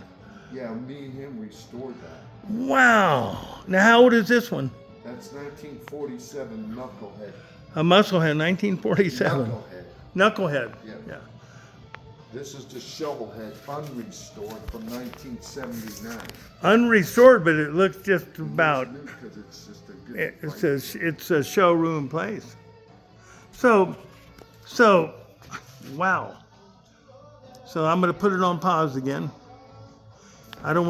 Yeah, me and him restored that. Wow! Now how old is this one? That's 1947 Knucklehead. A Musclehead, 1947. Knucklehead. Knucklehead. Yeah. This is the Shovelhead, unrestored from 1979. Unrestored, but it looks just about. Because it's just a good bike. It's a showroom place. So, wow. So I'm going to put it on pause again. I don't want